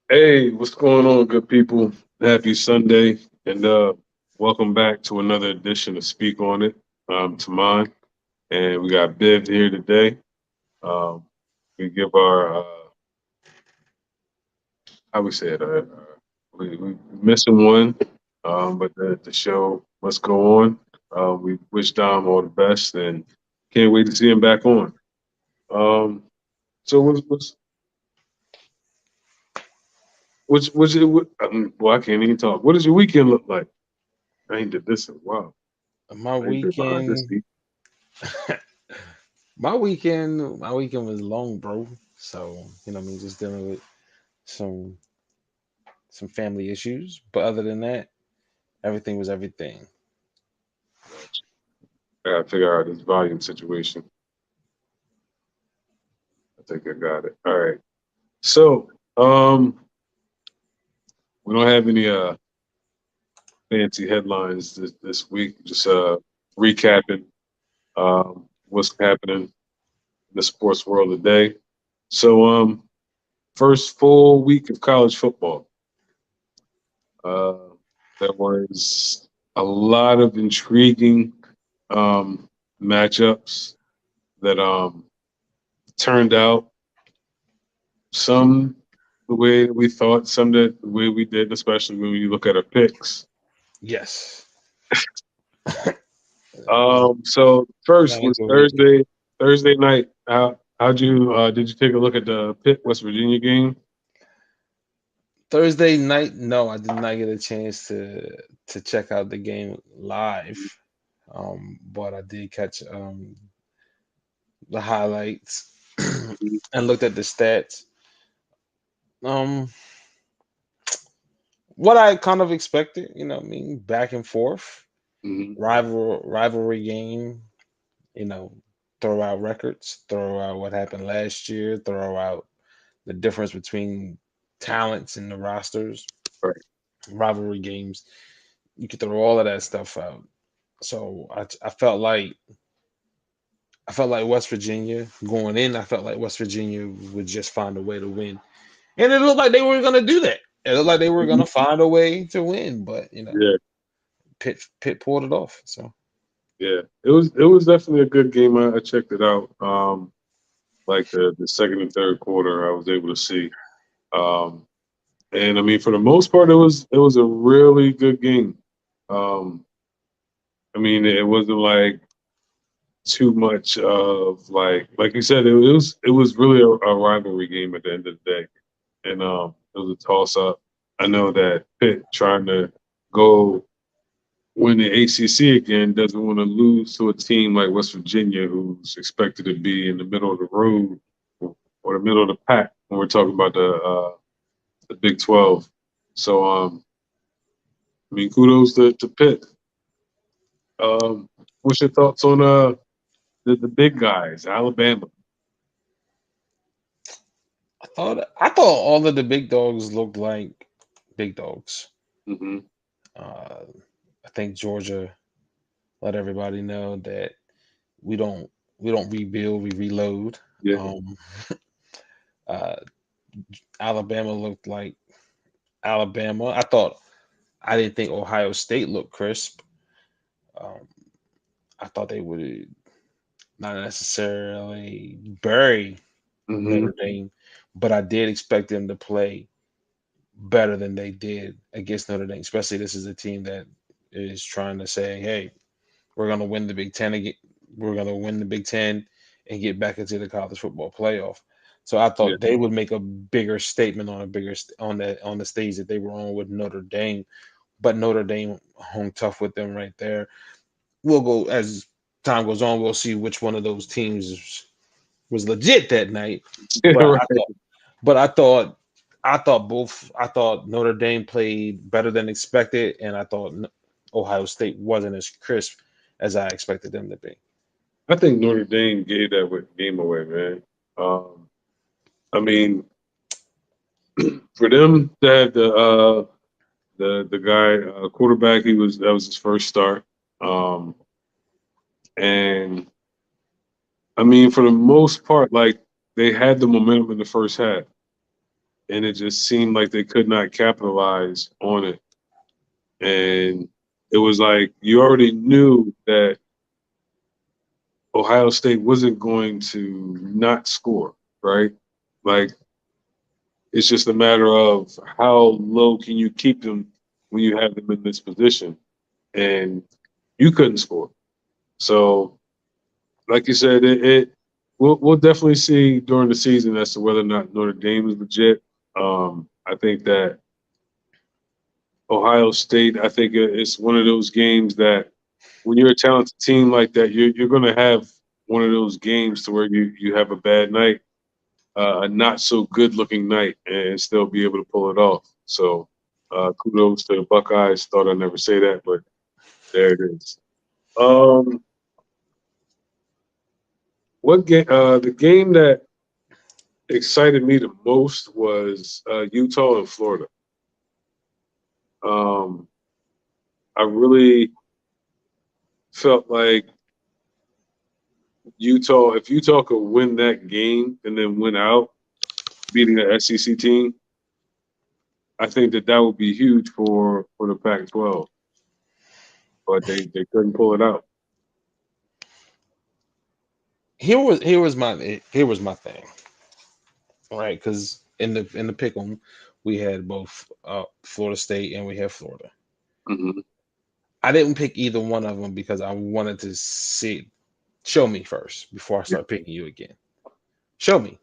Hey, what's going on, good people? Happy Sunday, and welcome back to another edition of Speak On It. To mine, and we got Biv here today. Um, we give our how we say it. We missing one, but the show must go on. We wish Dom all the best, and can't wait to see him back on. Um, so well, I can't even talk. What does your weekend look like? I ain't did this in a while. My I ain't been behind this weekend, deep. my weekend was long, bro. So me just dealing with some some family issues. But other than that, everything was everything. I gotta figure out this volume situation. I think I got it. All right. So, we don't have any fancy headlines this week. Just recapping what's happening in the sports world today. So, first full week of college football. Uh, there was a lot of intriguing um, matchups that turned out some the way that we thought, some that the way we did, especially when you look at our picks. Yes. So first Not a was good week. Thursday night. How'd you did you take a look at the Pitt West Virginia game? Thursday night, no, I did not get a chance to check out the game live. But I did catch the highlights and looked at the stats. Um, what I kind of expected, back and forth, Mm-hmm. rivalry game, you know, throw out records, throw out what happened last year, throw out the difference between talents in the rosters, Right. rivalry games. You could throw all of that stuff out. So I felt like West Virginia going in. I felt like West Virginia would just find a way to win, and it looked like they were going to do that. It looked like they were going Mhm. to find a way to win, but Yeah, Pitt pulled it off. So yeah. It was definitely a good game. I checked it out. Like the second and third quarter, I was able to see. Um, and I mean, for the most part, it was a really good game. Um, I mean, it wasn't like too much of like you said, it was really a rivalry game at the end of the day, and it was a toss up. I know that Pitt trying to go win the ACC again doesn't want to lose to a team like West Virginia, who's expected to be in the middle of the road or the middle of the pack when we're talking about the Big 12. So I mean, kudos to Pitt. What's your thoughts on the big guys, Alabama? I thought all of the big dogs looked like big dogs. Hmm. Uh, I think Georgia let everybody know that we don't we don't rebuild, we reload. Yeah. Um, uh, Alabama looked like Alabama. I didn't think Ohio State looked crisp. Um, I thought they would not necessarily bury Hmm. Notre Dame, but I did expect them to play better than they did against Notre Dame. Especially this is a team that is trying to say, "Hey, we're going to win the Big Ten again. We're going to win the Big Ten and get back into the college football playoff." So I Yeah. thought they would make a bigger statement on a bigger on the stage that they were on with Notre Dame, but Notre Dame hung tough with them right there. We'll go as time goes on. We'll see which one of those teams was legit that night. Yeah. But I Right. thought, but I thought Notre Dame played better than expected, and I thought Ohio State wasn't as crisp as I expected them to be. I think Notre Dame gave that game away, man. Um, I mean, for them to have the guy quarterback, that was his first start. Um, and I mean, for the most part, like they had the momentum in the first half. and it just seemed like they could not capitalize on it. And it was like you already knew that Ohio State wasn't going to not score, right? Like it's just a matter of how low can you keep them when you have them in this position, and you couldn't score. So, like you said, we'll definitely see during the season as to whether or not Notre Dame is legit. I think that Ohio State, I think it's one of those games that when you're a talented team like that, you're going to have one of those games to where you have a bad night, a not so good looking night, and still be able to pull it off. So kudos to the Buckeyes. Thought I'd never say that, but there it is. Um, what game? The game that excited me the most was Utah and Florida. Um, I really felt like Utah, if Utah could win that game and then win out, beating an SEC team, I think that would be huge for the Pac-12. But they couldn't pull it out. Here was my thing, right? Because in the pick 'em, we had both Florida State and we had Florida. Mm-hmm. I didn't pick either one of them because I wanted to show me first before I start picking you again. Show me,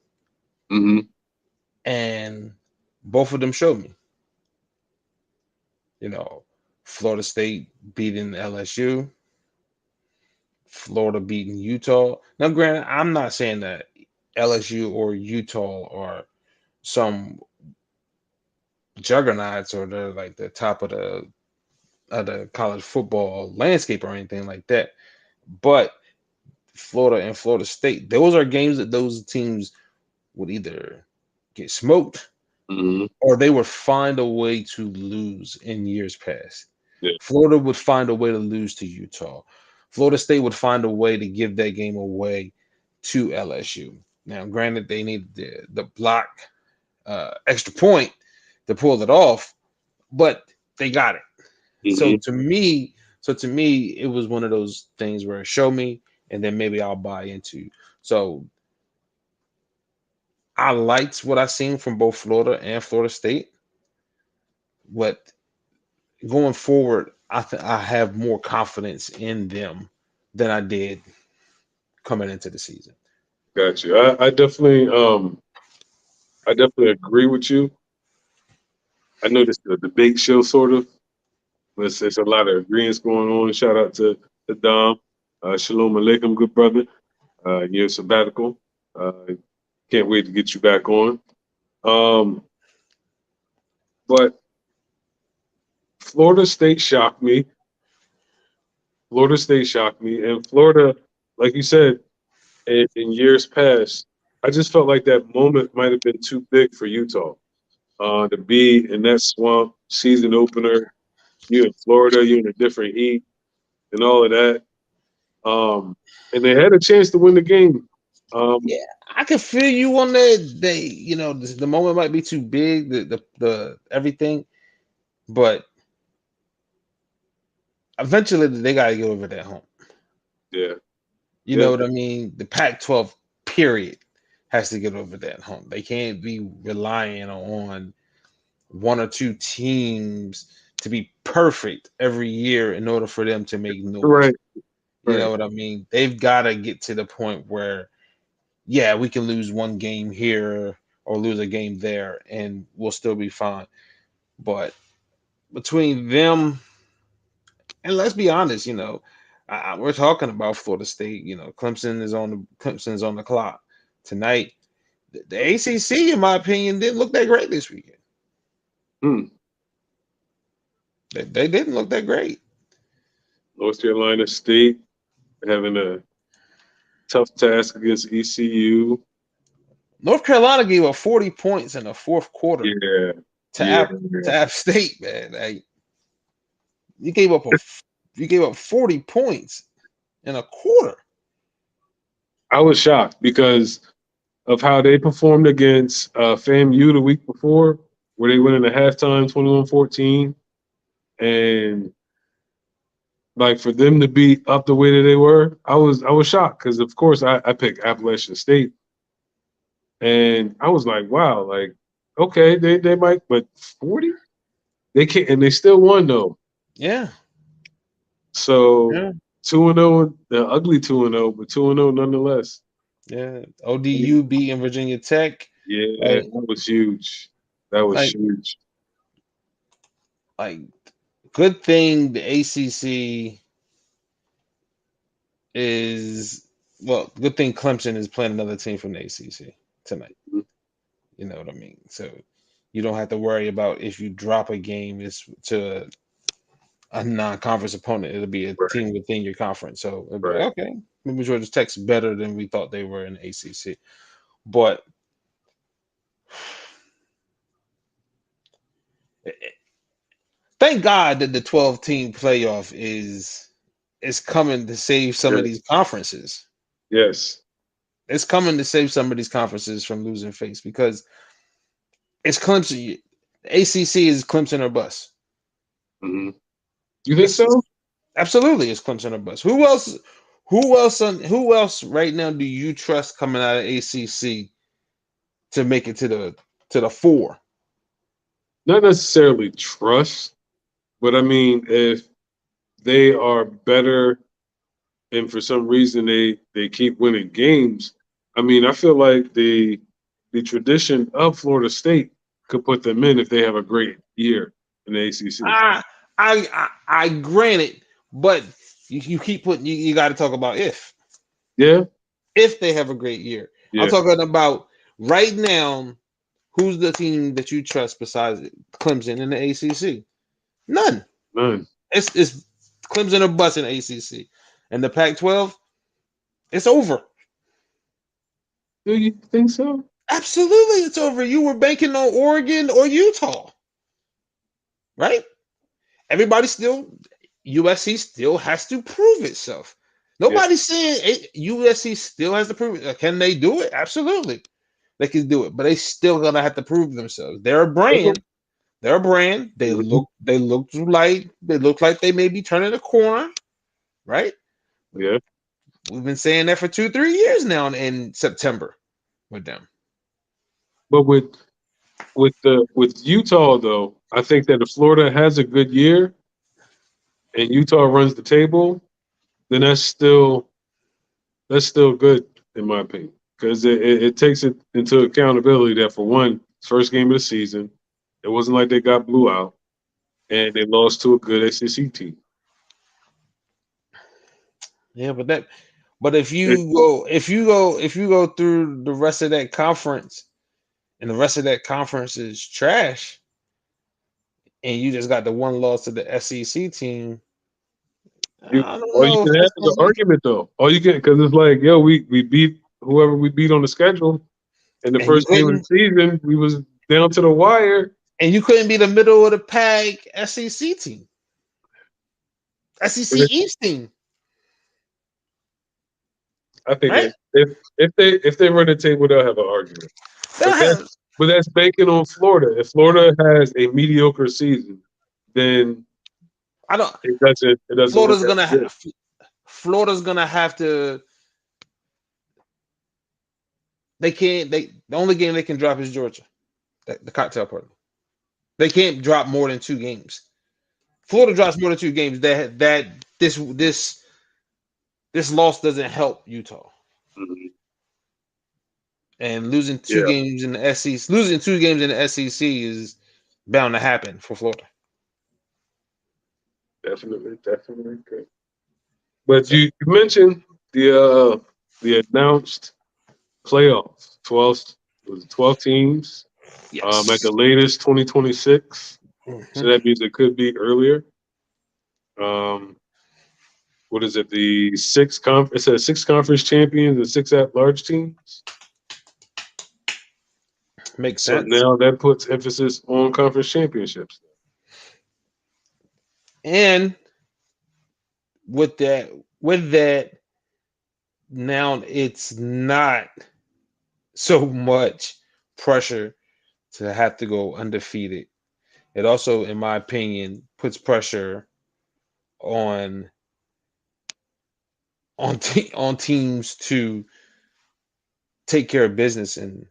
Mm-hmm. and both of them showed me. Florida State beating LSU, Florida beating Utah. Now, granted, I'm not saying that LSU or Utah are some juggernauts or they're like the top of the college football landscape or anything like that. But Florida and Florida State, those are games that those teams would either get smoked Mm-hmm. or they would find a way to lose in years past. Yeah. Florida would find a way to lose to Utah. Florida State would find a way to give that game away to LSU. Now, granted, they needed the block extra point to pull it off, but they got it. So Mm-hmm. to me, it was one of those things where show me, and then maybe I'll buy into. So I liked what I seen from both Florida and Florida State, but going forward, I have more confidence in them than I did coming into the season. Got you. I definitely agree with you. I know this is a debate show, sort of. There's a lot of agreements going on. Shout out to Dom. Shalom Aleichem, good brother. Your sabbatical. Can't wait to get you back on. Um, but Florida State shocked me. Florida State shocked me. And Florida, like you said, in years past, I just felt like that moment might have been too big for Utah. To be in that swamp season opener, you in Florida, you in a different heat and all of that. And they had a chance to win the game. Um, Yeah, I can feel you on that. The moment might be too big, the everything, but eventually they got to get over that hump. yeah, You yeah, know what I mean? The Pac-12 period has to get over that hump. They can't be relying on one or two teams to be perfect every year in order for them to make noise. right, You know right. what I mean? They've got to get to the point where, yeah, we can lose one game here or lose a game there and we'll still be fine. But between them, and let's be honest, we're talking about Florida State. Clemson's on the clock tonight. The ACC, in my opinion, didn't look that great this weekend. Hmm. They didn't look that great. North Carolina State having a tough task against ECU. North Carolina gave up 40 points in the fourth quarter Yeah, to yeah. App State, man. Like, you gave up 40 points in a quarter. I was shocked because of how they performed against FAMU the week before, where they went in the halftime 21-14, and like for them to be up the way that they were, I was shocked because of course I picked Appalachian State, and I was like, wow, like okay, they might, but 40 they can't, and they still won though. Yeah. So Yeah. 2-0, the ugly 2-0, but 2-0 nonetheless. Yeah. ODU beating Virginia Tech. Yeah, Like, that was huge. That was like, huge. like, good thing the ACC is, well, good thing Clemson is playing another team from the ACC tonight. You know what I mean? So you don't have to worry about if you drop a game is to a non-conference opponent. It'll be a Right, team within your conference. So it'll be right. like, okay, maybe Georgia Tech's better than we thought they were in the ACC. But thank God that the 12-team playoff is coming to save some of Yes, these conferences. yes. It's coming to save some of these conferences from losing face because it's Clemson. ACC is Clemson or bust. Hmm. You think It's so? absolutely it's Clemson or bust. Who else? Who else? Who else right now do you trust coming out of ACC to make it to the four? Not necessarily trust, but I mean, if they are better and for some reason they keep winning games, I mean, I feel like the tradition of Florida State could put them in if they have a great year in the ACC. I I grant it, but you keep putting you got to talk about Yeah, if they have a great year. I'm yeah, talking about right now. Who's the team that you trust besides Clemson in the ACC? None. none. It's Clemson or bust in the ACC, and the Pac-12. It's over. Do you think so? Absolutely, it's over. You were banking on Oregon or Utah, right? Everybody still USC still has to prove itself. Yeah. Nobody's saying USC still has to prove it. Can they do it? Absolutely, they can do it, but they still gonna have to prove themselves. They're a brand. They're a brand. Mhm. They look like they may be turning a corner, right? Yeah. We've been saying that for 2, 3 years now in September with them. But with Utah though, I think that if Florida has a good year and Utah runs the table, then that's still good in my opinion because it takes it into accountability that for one, first game of the season, it wasn't like they got blew out and they lost to a good SEC team. Yeah, but It, if you go through the rest of that conference and the rest of that conference is trash, and you just got the one loss to the SEC team, I don't all you know if can have that's is an gonna be. argument though. All you can because it's like, yo, we beat whoever we beat on the schedule. In the And first game of the season, we was down to the wire. you couldn't be the middle of the pack SEC team, SEC But East team, I think right? that if they run the table, they'll have an argument. But They'll have, that's banking on Florida. If Florida has a mediocre season, then I don't. it doesn't look Florida's as gonna good. have. Florida's gonna have to. They can't. The only game they can drop is Georgia, the cocktail party. They can't drop more than 2 games. Florida drops more than 2 games. That this loss doesn't help Utah. Mhm. And losing two Yeah, games in the SEC, losing 2 games in the SEC is bound to happen for Florida. definitely good. But So you mentioned the announced playoffs. 12 teams. At yes. the latest 2026. So Mhm. that means it could be earlier. Um, what is it? It says 6 conference champions and 6 at-large teams. Makes So sense. now that puts emphasis on conference championships. And with that, with that, now it's not. so much pressure to have to go undefeated. It also, in my opinion, puts pressure on on teams to take care of business in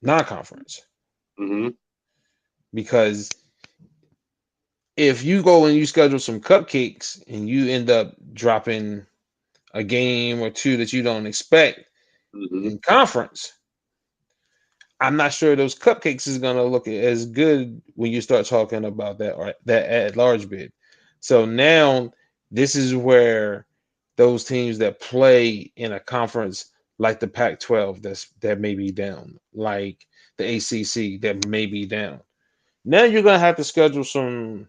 non-conference, Hmm. because if you go and you schedule some cupcakes and you end up dropping a game or two that you don't expect Hmm. in conference, I'm not sure those cupcakes is going to look as good when you start talking about that, or that at large bid. So now this is where those teams that play in a conference like the Pac-12 that may be down, like the ACC that may be down. Now you're going to have to schedule some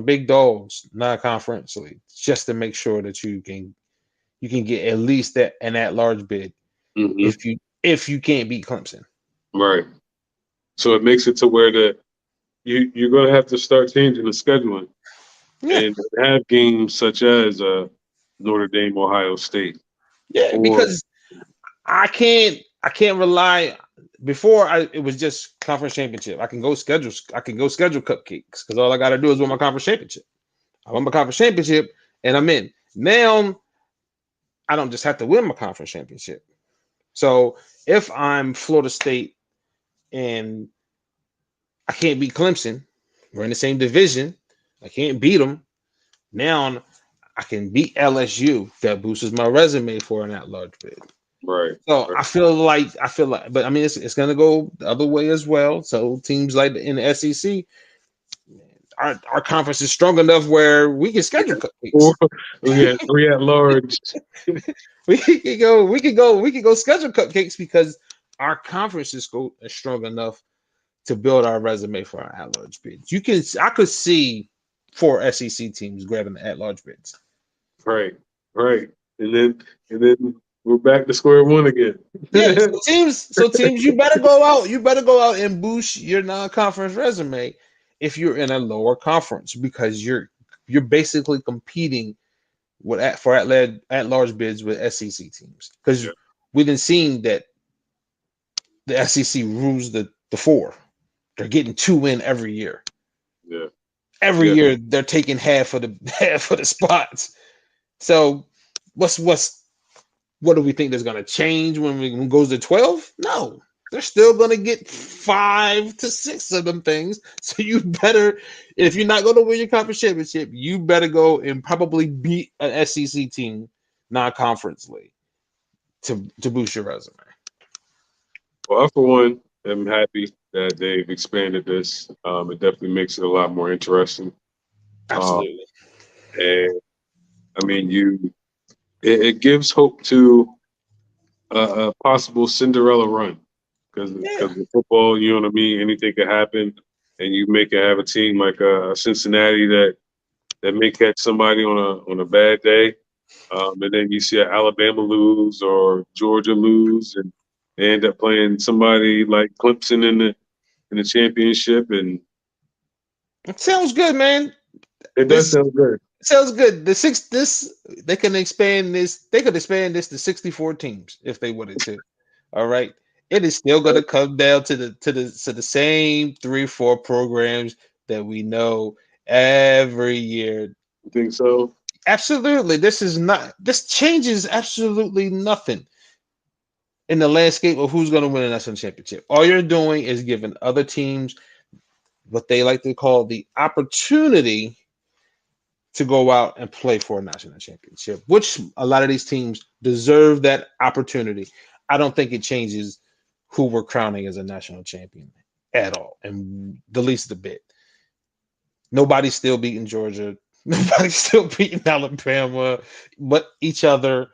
big dogs non-conferentially just to make sure that you can get at least that an at-large bid Hmm. if you can't beat Clemson. Right. So it makes it to where you're going to have to start changing the scheduling Yeah, and have games such as Notre Dame, Ohio State, yeah, or because I can't rely. Before it was just conference championship. I can go schedule cupcakes because all I got to do is win my conference championship. I won my conference championship and I'm in. Now I don't just have to win my conference championship. So if I'm Florida State and I can't beat Clemson, we're in the same division. I can't beat them. Now I can beat LSU. That boosts my resume for an at-large bid. right, So right. I feel like, but I mean, it's gonna go the other way as well. So teams like in the SEC, our conference is strong enough where we can schedule Or cupcakes. we had three at large. We can go schedule cupcakes because our conference is strong enough to build our resume for our at-large bids. I could see 4 SEC teams grabbing the at-large bids. Right, right. And then we're back to square one again. Yeah, so teams, you better go out and boost your non-conference resume if you're in a lower conference because you're basically competing for at large bids with SEC teams because Yeah, we didn't see that the SEC rules the four. They're getting two in every year. yeah, Every yeah. year they're taking half of the half of the spots. So what do we think that's going to change when it goes to 12? No, they're still going to get 5 to 6 of them things. So you better, if you're not going to win your conference championship, you better go and probably beat an SEC team non-conference league to boost your resume. Well, I for one am happy that they've expanded this. It definitely makes it a lot more interesting. Um, Absolutely. and I mean, it gives hope to a possible Cinderella run Yeah. because with football, you know what I mean. Anything could happen, and you make it have a team like Cincinnati that may catch somebody on a bad day, and then you see Alabama lose or Georgia lose, and they end up playing somebody like Clemson in the championship, and It sounds good, man. it does This sound good. sounds good. They can expand this. They could expand this to 64 teams if they wanted to. All right. It is still going to come down to the same 3 4 programs that we know every year. You think so? Absolutely. This changes absolutely nothing in the landscape of who's going to win a national championship. All you're doing is giving other teams what they like to call the opportunity to go out and play for a national championship, which a lot of these teams deserve that opportunity. I don't think it changes who we're crowning as a national champion at all, and the least a bit. Nobody's still beating Georgia. Nobody's still beating Alabama, but each other.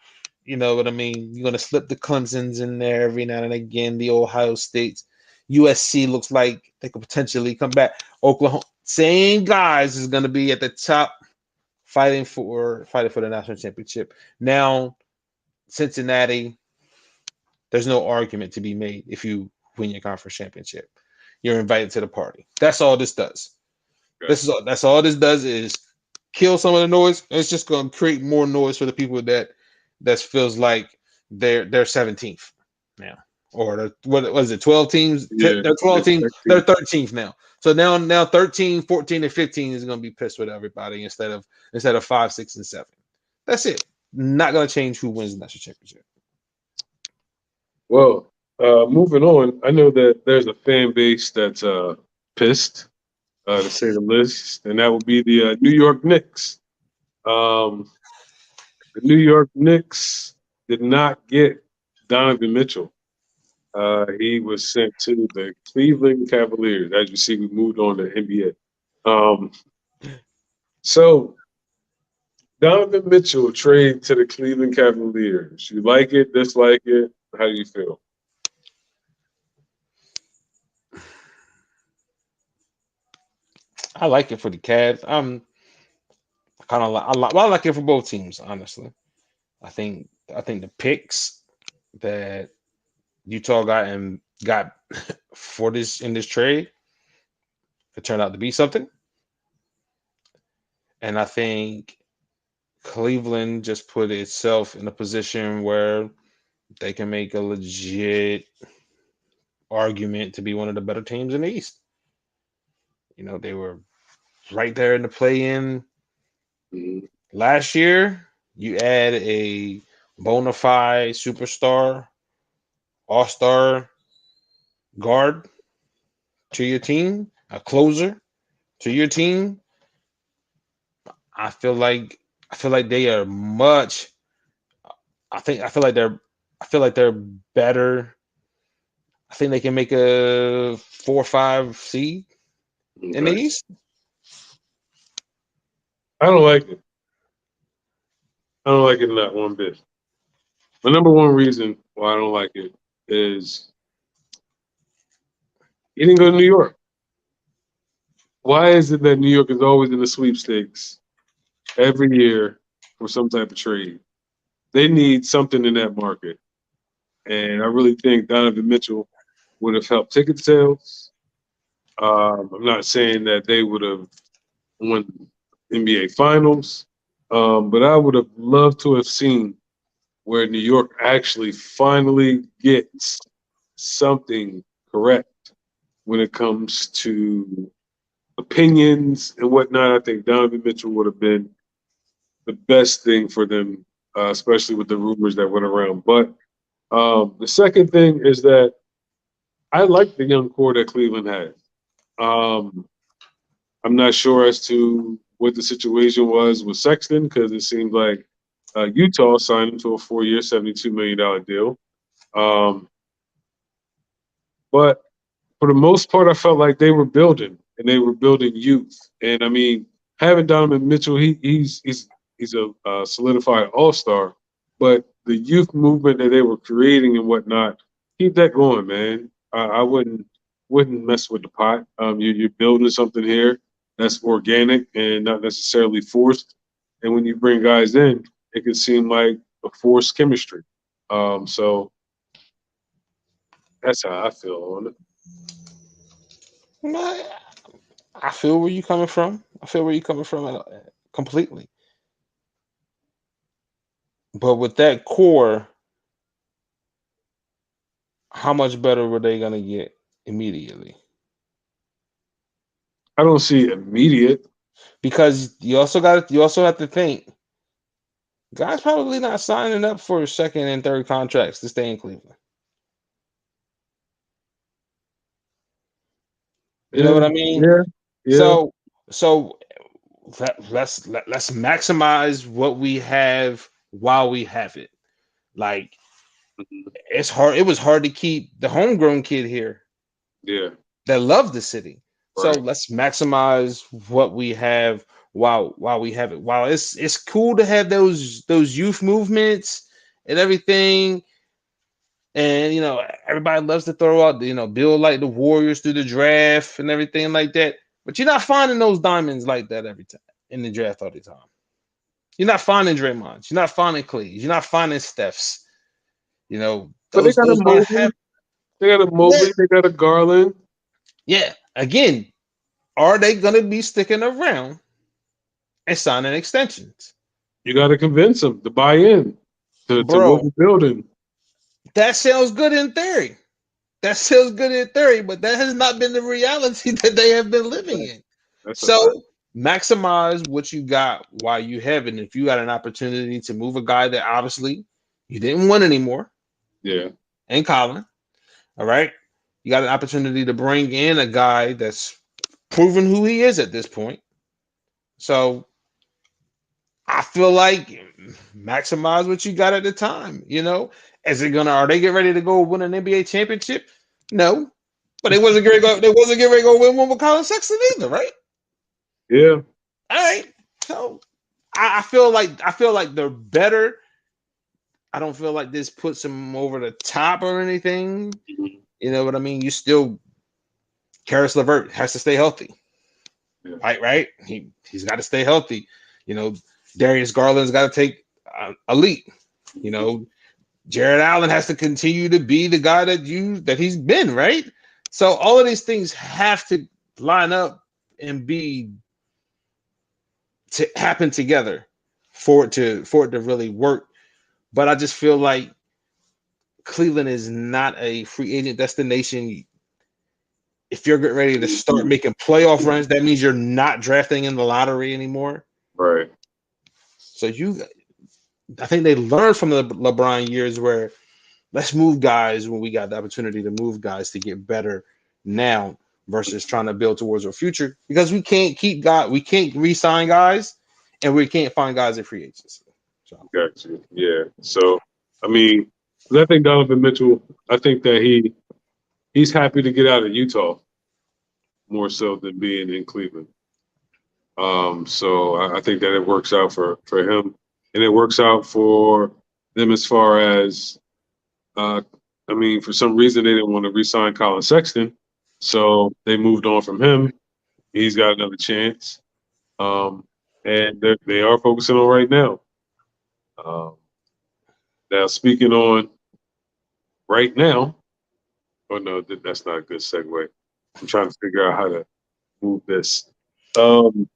You know what I mean? You're gonna slip the Clemson's in there every now and again. The Ohio States, USC looks like they could potentially come back. Oklahoma, same guys is gonna be at the top fighting for the national championship. Now, Cincinnati, there's no argument to be made if you win your conference championship. You're invited to the party. That's all this does. Okay. That's all this does is kill some of the noise. It's just going to create more noise for the people that feels like they're 17th now or what was it, 12 teams? Yeah, They're 12 teams. They're exactly. 13th now. So now 13, 14, and 15 is going to be pissed with everybody instead of 5, 6, and 7. That's it. Not going to change who wins the national championship. Well, moving on, I know that there's a fan base that's pissed, to say the least, and that would be the New York Knicks. Um, the New York Knicks did not get Donovan Mitchell. He was sent to the Cleveland Cavaliers. As you see, we moved on to NBA. So Donovan Mitchell trade to the Cleveland Cavaliers. You like it, dislike it? How do you feel? I like it for the Cavs. Kind of I like it for both teams, honestly. I think the picks that Utah got for this in this trade it turned out to be something. And I think Cleveland just put itself in a position where they can make a legit argument to be one of the better teams in the East. They were right there in the play-in Mhm. last year. You add a bona fide superstar, all-star guard to your team, a closer to your team. I feel like they are much. I feel like they're better. I think they can make a 4 or 5 seed in the Okay. East. I don't like it. I don't like it not one bit. The number one reason why I don't like it is he didn't go to New York. Why is it that New York is always in the sweepstakes every year for some type of trade? They need something in that market. And I really think Donovan Mitchell would have helped ticket sales. I'm not saying that they would have won NBA Finals, but I would have loved to have seen where New York actually finally gets something correct when it comes to opinions and whatnot. I think Donovan Mitchell would have been the best thing for them, especially with the rumors that went around. But the second thing is that I like the young core that Cleveland has. Um, I'm not sure as to what the situation was with Sexton because it seemed like Utah signed him to a 4-year, $72 million deal. Um, but for the most part, I felt like they were building and they were building youth. And I mean, having Donovan Mitchell, he's a solidified all-star. But the youth movement that they were creating and whatnot, keep that going, man. I wouldn't mess with the pot. You're building something here that's organic and not necessarily forced. And when you bring guys in, it can seem like a forced chemistry. So that's how I feel on it. No, I feel where you're coming from. I feel where you're coming from completely. But with that core, how much better were they gonna get immediately? I don't see immediate. Because you also have to think guys probably not signing up for second and third contracts to stay in Cleveland. You know Yeah, what I mean? yeah, yeah. So so let's maximize what we have while we have it. Like Mhm. it's hard. It was hard to keep the homegrown kid here Yeah, that loved the city. So right. let's maximize what we have while we have it. While it's cool to have those youth movements and everything, and everybody loves to throw out build like the Warriors through the draft and everything like that. But you're not finding those diamonds like that every time in the draft all the time. You're not finding Draymond's. You're not finding Clay's. You're not finding Steph's. But they got a Those don't Mobley. have. They got a Yeah. Mobley. They got a Garland. Yeah. Again, are they gonna be sticking around and signing extensions? You got to convince them to buy in to what Bro, we're building. that sounds good in theory. That sounds good in theory, but that has not been the reality that they have been living in. That's a fact. So maximize what you got while you have it. And if you got an opportunity to move a guy that obviously you didn't want anymore, Yeah. and Colin, all right, you got an opportunity to bring in a guy that's proven who he is at this point. So I feel like maximize what you got at the time. Are they getting ready to go win an NBA championship? No, but they wasn't going to go. They wasn't getting ready to go win one with Colin Sexton either, right? Yeah. All right. So I feel like they're better. I don't feel like this puts them over the top or anything. Mhm. You know what I mean? You still Karis LeVert has to stay healthy. Yeah. Right? He's got to stay healthy. Darius Garland's got to take elite. Jared Allen has to continue to be the guy that he's been, right? So all of these things have to line up and be to happen together for it to really work. But I just feel like Cleveland is not a free agent destination. If you're getting ready to start making playoff runs, that means you're not drafting in the lottery anymore. Right. So I think they learned from the LeBron years where let's move guys when we got the opportunity to move guys to get better now versus trying to build towards our future, because we can't re-sign guys and we can't find guys at free agency. So Gotcha. Yeah. So, I mean, 'cause I think Donovan Mitchell, I think that he's happy to get out of Utah more so than being in Cleveland. So I think that it works out for him, and it works out for them as far as, I mean, for some reason they didn't want to re-sign Colin Sexton, so they moved on from him. He's got another chance, and they are focusing on right now. Um, Now, speaking on right now, oh no, that's not a good segue. I'm trying to figure out how to move this. Um,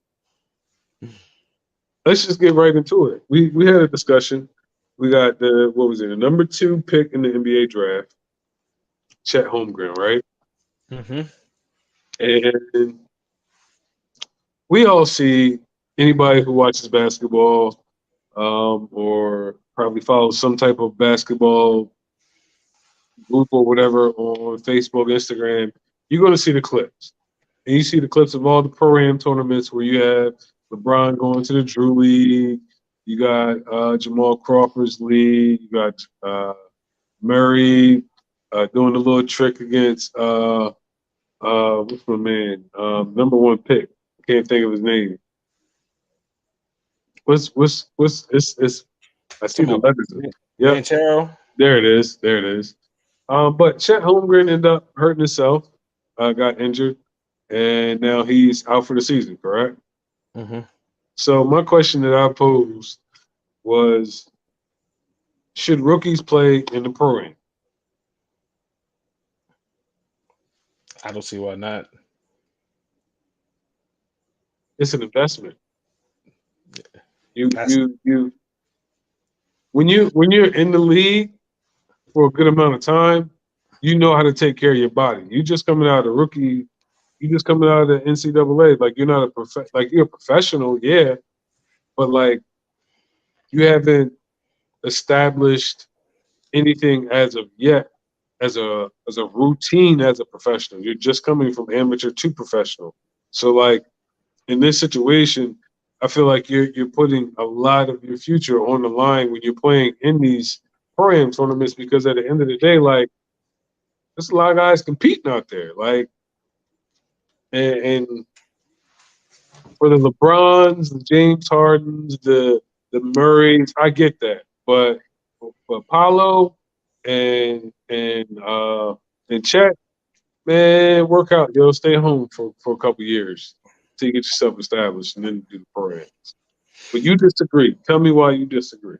let's just get right into it. We had a discussion. We got the number 2 pick in the NBA draft, Chet Holmgren, right? And we all see anybody who watches basketball, or probably follows some type of basketball group or whatever on Facebook, Instagram, you're going to see the clips. And you see the clips of all the pro-am tournaments where you have LeBron going to the Drew League. You got Jamal Crawford's league. You got Murray doing a little trick against what's my man? Number 1 pick. Can't think of his name. It's I see the letters. Yep, Banchero. there it is. There it is. But Chet Holmgren ended up hurting himself, got injured, and now he's out for the season, correct? So my question that I posed was, should rookies play in the pro am? I don't see why not. It's an investment. You That's you you when you're in the league for a good amount of time, you know how to take care of your body. You just coming out of the rookie, you just coming out of the NCAA, like you're not like you're a professional, yeah, but like you haven't established anything as of yet as a routine as a professional. You're just coming from amateur to professional. So like in this situation, I feel like you're putting a lot of your future on the line when you're playing in these pro-am tournaments, because at the end of the day, like there's a lot of guys competing out there. Like and for the LeBrons, the James Hardens, the Murrays, I get that. But for Paulo and Chet, man, work out, yo. Stay home for a couple years till you get yourself established, and then do the pro-ams. But you disagree. Tell me why you disagree.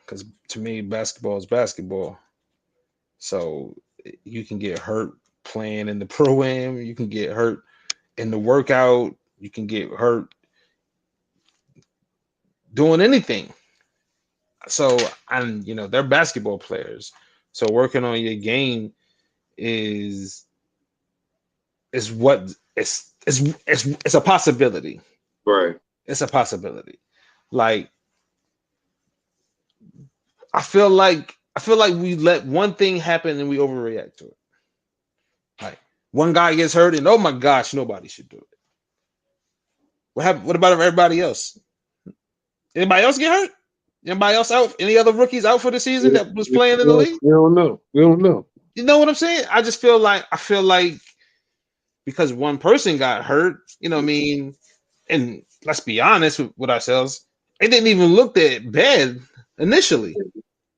because to me, basketball is basketball. So you can get hurt playing in the pro am. You can get hurt in the workout. You can get hurt doing anything. So, and they're basketball players. So working on your game is what it's a possibility. Right. It's a possibility. Like I feel like we let one thing happen and we overreact to it. Like one guy gets hurt and oh my gosh, nobody should do it. What about everybody else? Anybody else get hurt? Anybody else out? Any other rookies out for the season that was playing in the league? We don't know. We don't know. You know what I'm saying? I feel like because one person got hurt, you know what I mean? And let's be honest with ourselves, it didn't even look that bad initially.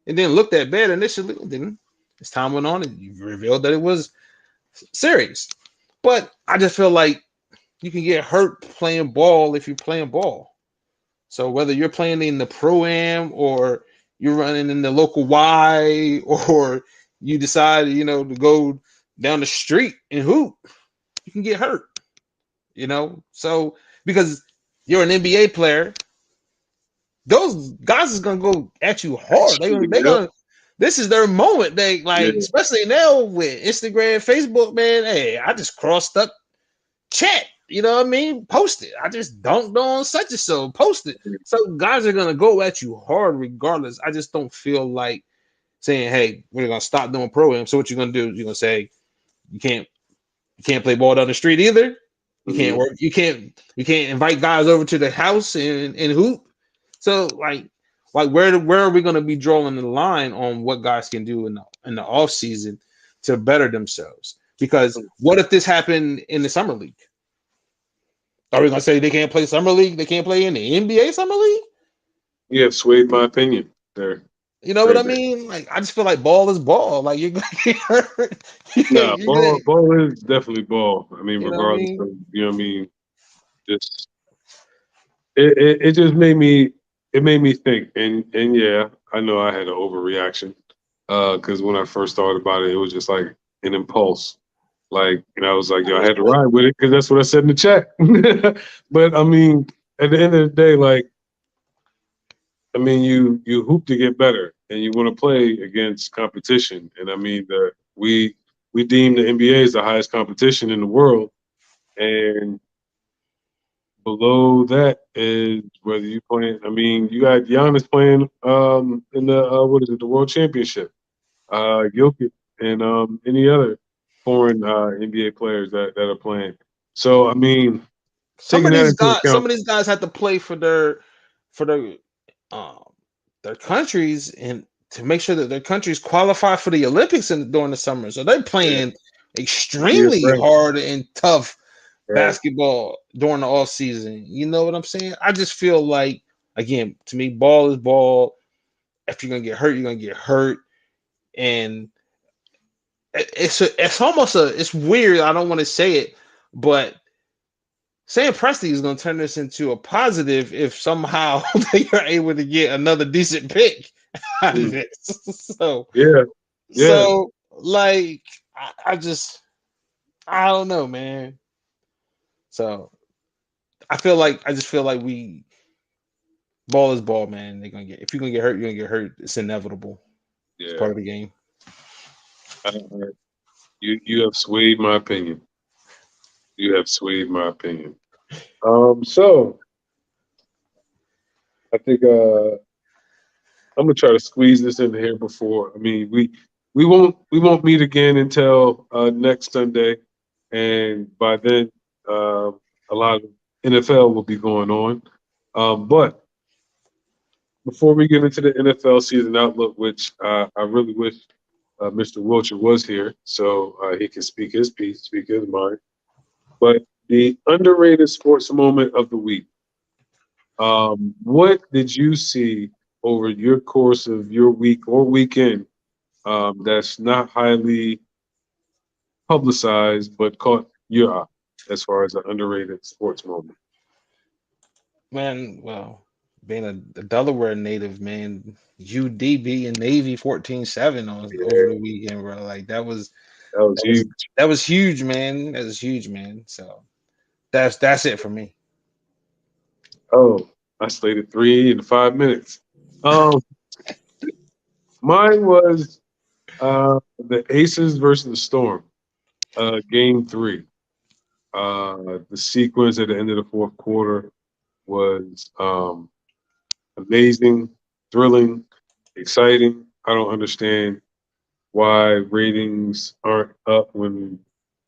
It didn't look that bad initially. It didn't. As time went on, it revealed that it was serious. But I just feel like you can get hurt playing ball if you're playing ball. So whether you're playing in the pro-am or you're running in the local Y or you decide, to go down the street and hoop, you can get hurt. So because you're an NBA player, those guys is gonna go at you hard. They're gonna. This is their moment. They especially now with Instagram, Facebook. Man, hey, I just crossed up chat. You know what I mean? Post it. I just dunked on such and so. Post it. So guys are gonna go at you hard regardless. I just don't feel like saying, "Hey, we're gonna stop doing pro-am." So what you're gonna do? You're gonna say you can't play ball down the street either. You can't work. You can't invite guys over to the house and hoop. So like where are we going to be drawing the line on what guys can do in the off season to better themselves? Because what if this happened in the summer league? Are we going to say they can't play summer league? They can't play in the NBA summer league? You have swayed my opinion there. You know what I mean? Like I just feel like ball is ball. Like you're going to get hurt. Ball is definitely ball. I mean, regardless of what I mean, just it just made me think, and yeah, I know I had an overreaction because when I first thought about it, it was just like an impulse. Like, I was like, yo, I had to ride with it because that's what I said in the chat. But I mean, at the end of the day, like, I mean, you hoop to get better, and you want to play against competition. And I mean, we deem the NBA as the highest competition in the world, and below that is whether you playing. I mean, you got Giannis playing in the World Championship, Jokic, and any other foreign NBA players that are playing. So I mean, some of these guys have to play for their countries and to make sure that their countries qualify for the Olympics during the summer. So they're playing extremely hard and tough basketball during the off season. You know what I'm saying? I just feel like, again, to me, ball is ball. If you're gonna get hurt, you're gonna get hurt, and it's almost it's weird. I don't want to say it, but Sam Presti is going to turn this into a positive if somehow they are able to get another decent pick out of it. So like I don't know, man. So I just feel like ball is ball, man. They're gonna get, if you're gonna get hurt, you're gonna get hurt. It's inevitable. Yeah. It's part of the game. You have swayed my opinion. You have swayed my opinion. So I think I'm gonna try to squeeze this in here before. I mean, we won't meet again until next Sunday, and by then a lot of NFL will be going on. But before we get into the NFL season outlook, which I really wish Mr. Wilcher was here so he can speak his piece, speak his mind. But the underrated sports moment of the week. What did you see over your course of your week or weekend that's not highly publicized but caught your eye as far as an underrated sports moment? Man, well, being a Delaware native, man, UDB and Navy 14-7 over the weekend, bro. Like that was huge. That was huge, man. That was huge, man. So that's it for me. Oh, I slated 3 in 5 minutes. Mine was The Aces versus the Storm, game 3. The sequence at the end of the fourth quarter was amazing, thrilling, exciting. I don't understand why ratings aren't up when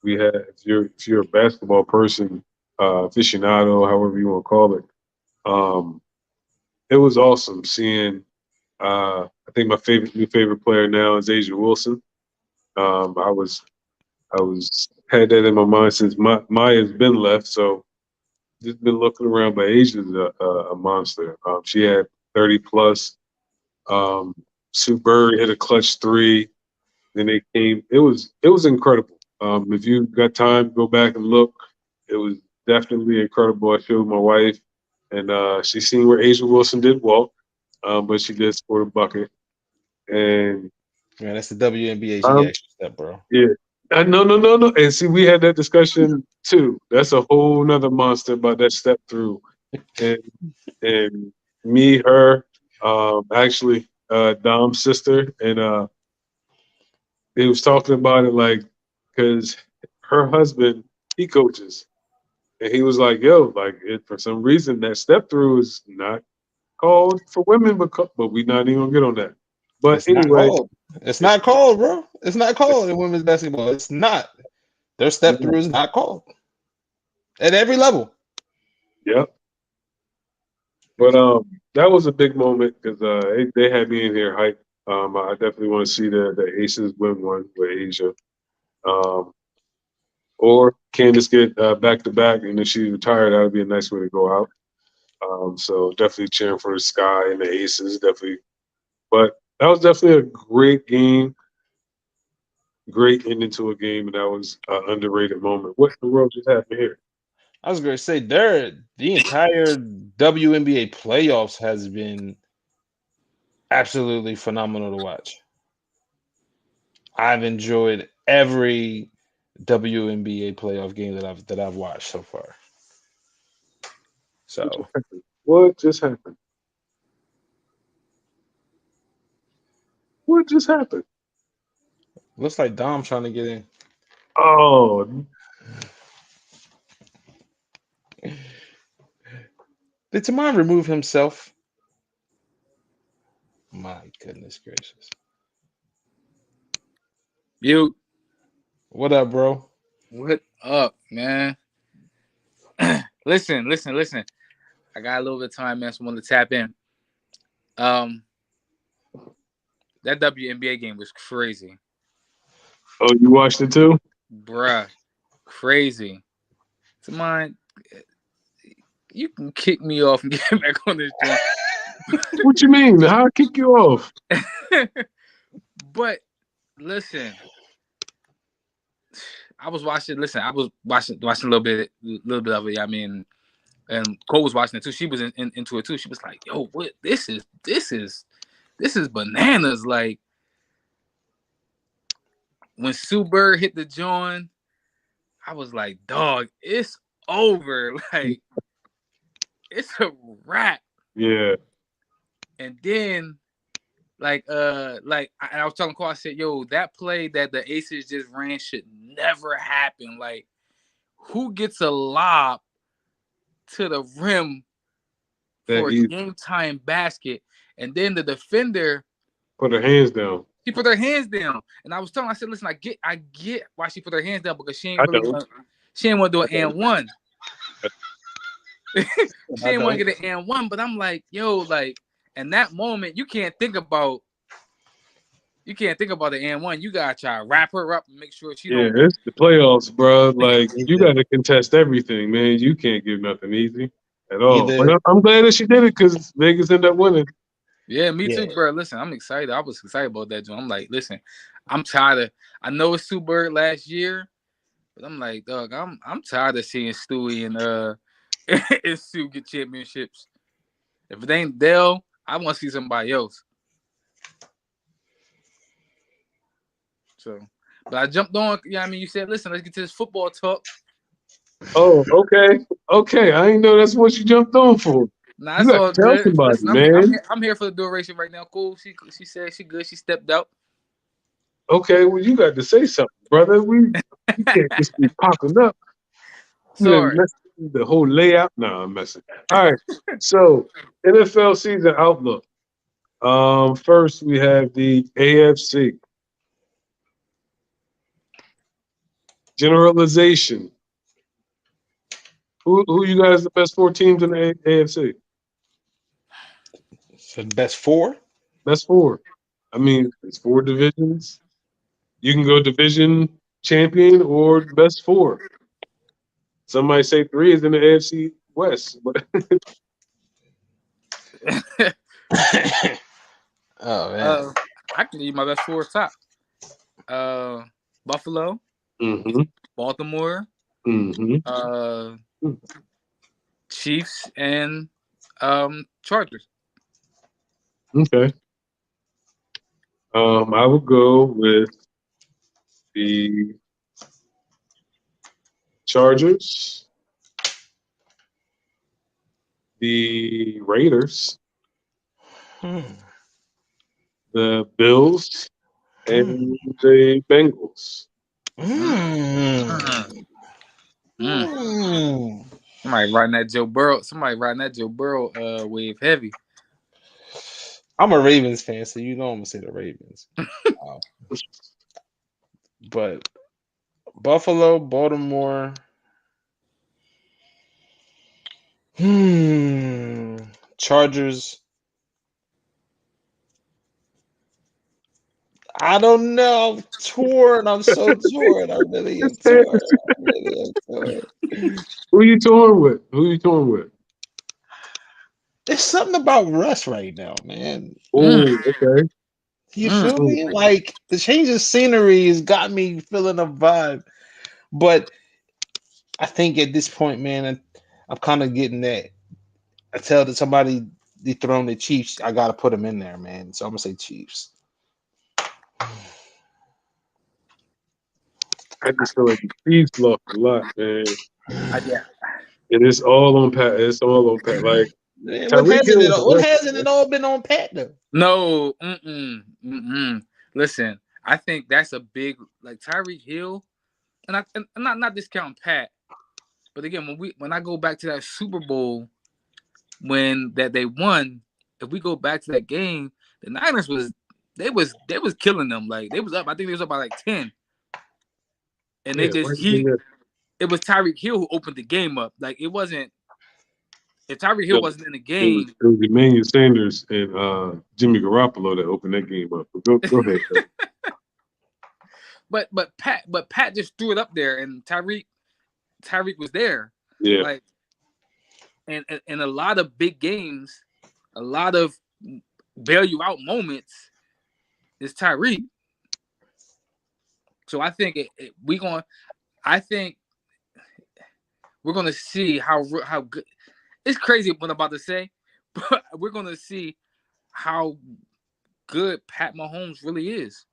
we have. If you're a basketball person, aficionado, however you want to call it, um, it was awesome seeing. I think my new favorite player now is Asia Wilson. I was had that in my mind since Maya's been left, so just been looking around. But Asia's a monster. She had 30 plus. Um, Sue Bird hit a clutch 3. Then they came. It was incredible. If you got time, go back and look. It was definitely incredible. I showed my wife, and she seen where Asia Wilson did walk, but she did score the bucket. And Man, that's the WNBA um, extra step, bro. yeah, no, no, no, no. And see, we had that discussion too. That's a whole nother monster about that step through. And and me, her, actually, Dom's sister, and they was talking about it like because her husband he coaches, and he was like, "Yo, like for some reason that step through is not called for women, but we not even gonna get on that." But It's not anyway, called. It's it's not called, bro. It's not called in women's basketball. It's not. Their step through is not called at every level. yep. But that was a big moment because they had me in here hype. I definitely want to see the Aces win one with Asia, um, or Candace get back to back, and if she retired, that would be a nice way to go out. So definitely cheering for the Sky and the Aces, definitely. But that was definitely a great game, great ending to a game, and that was an underrated moment. What in the world just happened here? I was going to say the entire WNBA playoffs has been absolutely phenomenal to watch. I've enjoyed every WNBA playoff game that I've watched so far. What just So happened? What just happened? What just happened? looks like Dom trying to get in. Oh, Did Tamon remove himself? My goodness gracious. You, What up, bro? what up, man? Listen. I got a little bit of time, man. So I want to tap in. Um, that WNBA game was crazy, oh, you watched it too? bruh. Crazy. To mine, you can kick me off and get back on this joint. What you mean? How I kick you off? But listen, I was watching. Listen, I was watching a little bit of it. I mean, and Cole was watching it too. She was into it too. She was like, "Yo, what? This is bananas!" Like when Sue Bird hit the joint, I was like, "Dog, it's over. Like it's a wrap." Yeah, And then, I was telling Cole, I said, "Yo, that play that the Aces just ran should never happen. Like, who gets a lob to the rim that for a easy. game time basket, and then the defender Put her hands down. she put her hands down?" And I was telling her, I said, "Listen, I get why she put her hands down because I know. she ain't want to do an and one. She I ain't want know. to get an and one." But I'm like, yo, like in that moment, you can't think about the and one. You gotta try to wrap her up and make sure she Yeah, don't. it's the playoffs, bro. Like you got to contest everything, man. You can't give nothing easy at all. But Either I'm glad that she did it because Vegas ended up winning. Yeah, me yeah. too, bro. Listen, I'm excited. I was excited about that, joint. I'm like, listen, I'm tired of. I know it's Sue Bird last year, but I'm like, dog, I'm tired of seeing Stewie and and Sue get championships. If it ain't Dell, I want to see somebody else. So, but I jumped on. Yeah, I mean, you said, listen, let's get to this football talk. Oh, okay, okay. I didn't know that's what you jumped on for. Nah, You it's got all to tell good. somebody, Listen, man. I'm here for the duration right now. Cool. She said she good. She stepped out. Okay, well, you got to say something, brother. We can't just be popping up. You done Sorry. messed with the whole layout. No, I'm messing. All right. So NFL season outlook. First we have the AFC. Generalization. Who you guys the best four teams in the AFC? So the best four. Best four. I mean, it's four divisions. You can go division champion or best four. Some might say three is in the AFC West, but Oh man. I can give you my best four top. Buffalo, mm-hmm, Baltimore, mm-hmm. Chiefs, and Chargers. Okay. I would go with the Chargers, the Raiders, Hmm. the Bills, Hmm. and the Bengals. Mm. Mm. Mm. Mm. Somebody riding that Joe Burrow. Somebody riding that Joe Burrow wave heavy. I'm a Ravens fan, so you know I'm gonna say the Ravens. But Buffalo, Baltimore. Chargers. I don't know. I'm torn. I'm so torn. I really am torn. I really am torn. Who you torn with? Who you torn with? There's something about Russ right now, man. Oh, okay. You feel me? Like the change of scenery has got me feeling a vibe. But I think at this point, man, I'm kind of getting that. I tell that somebody dethrone the Chiefs, I gotta put them in there, man. So I'm gonna say Chiefs. I just feel like the Chiefs lost a lot, man. Yeah. And it's all on Pat. It's all on Pat. Like Man, Tyreek Hill is a what weapon, hasn't man. it all been on Pat though? No. Listen, I think that's a big like Tyreek Hill, and I'm not discounting Pat, but again, when I go back to that Super Bowl when that they won, if we go back to that game, the Niners was killing them. Like they was up. I think they was up by like 10, and Yeah, it was Tyreek Hill who opened the game up. Like it wasn't. If Tyreek Hill no, wasn't in the it was, game, it was Emmanuel Sanders and Jimmy Garoppolo that opened that game up. But go ahead. but Pat just threw it up there, and Tyreek was there. Yeah. Like, and a lot of big games, a lot of bail you out moments is Tyreek. So I think I think we're gonna see how good. It's crazy what I'm about to say, but we're gonna see how good Pat Mahomes really is.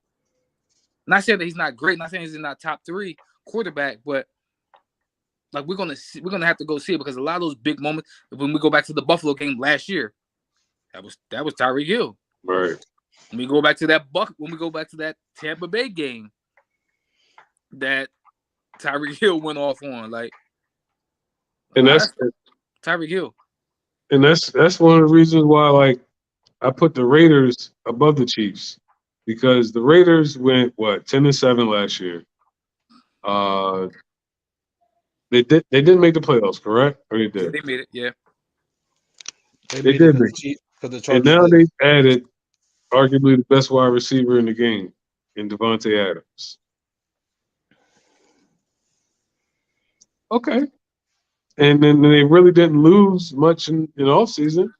Not saying that he's not great, not saying he's not top 3 quarterback, but like we're gonna have to go see it because a lot of those big moments when we go back to the Buffalo game last year, that was Tyreek Hill. Right. When we go back to that Tampa Bay game, that Tyreek Hill went off on And that's Tyreek Hill. And that's one of the reasons why, like, I put the Raiders above the Chiefs because the Raiders went 10-7 last year. They didn't make the playoffs, correct? Or they did? Yeah, they made it. Yeah, they did make it. And now they added arguably the best wide receiver in the game in Devontae Adams. Okay. And then they really didn't lose much in off season.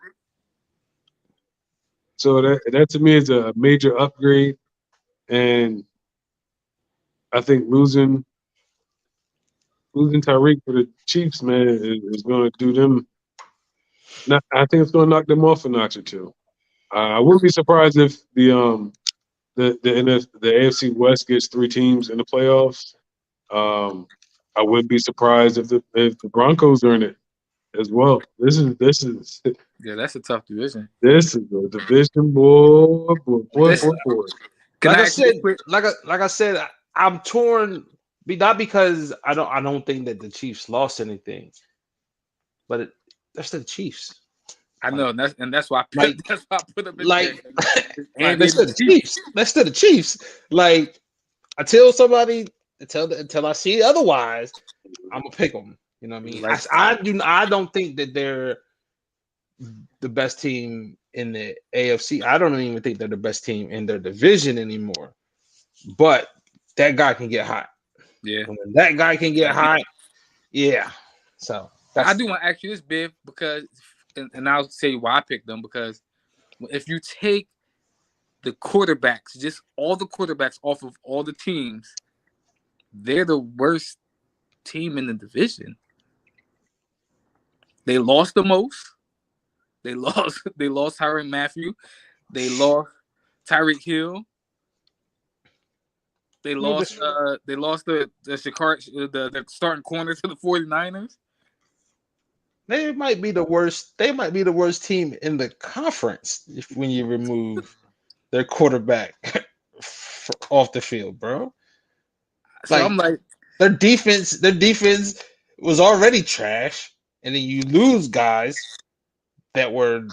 So that to me is a major upgrade. And I think losing Tyreek for the Chiefs, man, is going to do them. I think it's going to knock them off a notch or two. I wouldn't be surprised if the AFC West gets 3 teams in the playoffs. I wouldn't be surprised if the Broncos are in it as well. This is yeah, that's a tough division. This is a division, boy. Because Like I said, I'm torn. Not because I don't think that the Chiefs lost anything, but that's the Chiefs. I know, and that's why that's why I put them in there. Like, And let's do the Chiefs. Let's do the Chiefs. Like, until I see otherwise, I'm gonna pick them. You know what I mean? Like, I don't think that they're the best team in the AFC. I don't even think they're the best team in their division anymore. But that guy can get hot. Yeah. And when that guy can get hot, yeah. So I do want to ask you this, Biv, because, and I'll tell you why I picked them, because if you take the quarterbacks, just all the quarterbacks off of all the teams, they're the worst team in the division. They lost the most. They lost Tyrann Mathieu. They lost Tyreek Hill. They lost the starting corner to the 49ers. They might be the worst team in the conference when you remove their quarterback off the field, bro. So I'm like, their defense was already trash, and then you lose guys that were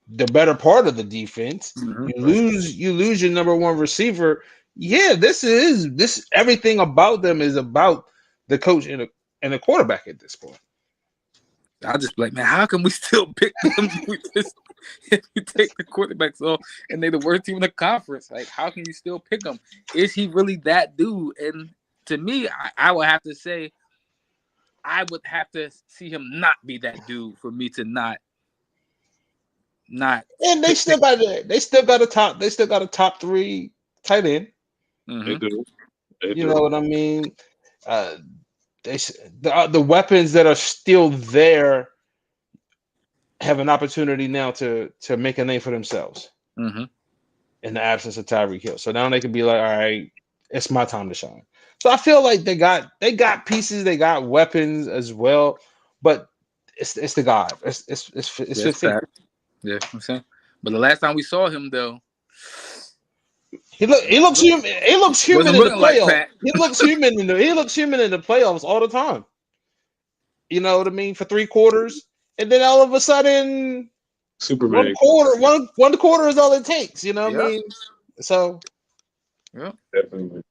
the better part of the defense. Mm-hmm. You lose your number one receiver. Yeah, this everything about them is about the coach and the quarterback at this point. I just like, man, how can we still pick them if you take the quarterbacks off and they're the worst team in the conference? Like, how can you still pick them? Is he really that dude? And to me, I would have to say, I would have to see him not be that dude for me to not. And they still got a top 3 tight end. Mm-hmm. They do. You know what I mean? The weapons that are still there have an opportunity now to make a name for themselves in the absence of Tyreek Hill. So now they can be like, all right, it's my time to shine. So I feel like they got pieces, they got weapons as well, but it's the guy. It's 50. Yeah, I'm saying. But the last time we saw him, though, he looks human. He looks human in the playoffs. Like he looks human in the playoffs all the time. You know what I mean? For 3 quarters, and then all of a sudden, Superman. One quarter is all it takes. You know what I mean? So, yeah, definitely.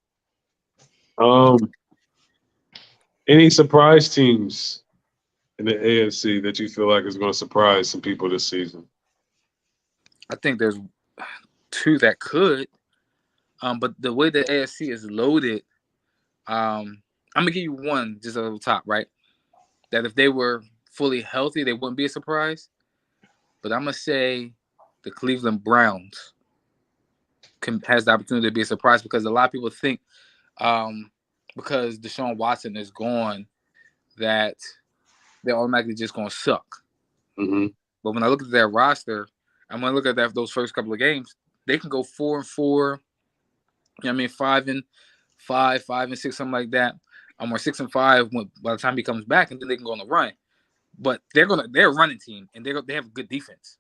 Any surprise teams in the AFC that you feel like is going to surprise some people this season? I think there's 2 that could. But the way the AFC is loaded, I'm gonna give you one just at the top, right? That if they were fully healthy, they wouldn't be a surprise. But I'm gonna say the Cleveland Browns has the opportunity to be a surprise, because a lot of people think because Deshaun Watson is gone that they're automatically just gonna suck. Mm-hmm. But when I look at their roster, I'm gonna look at those first couple of games, they can go 4-4. You know what I mean, 5-5, 5-6, something like that. Or 6-5 by the time he comes back, and then they can go on the run. But they're a running team, and they have a good defense.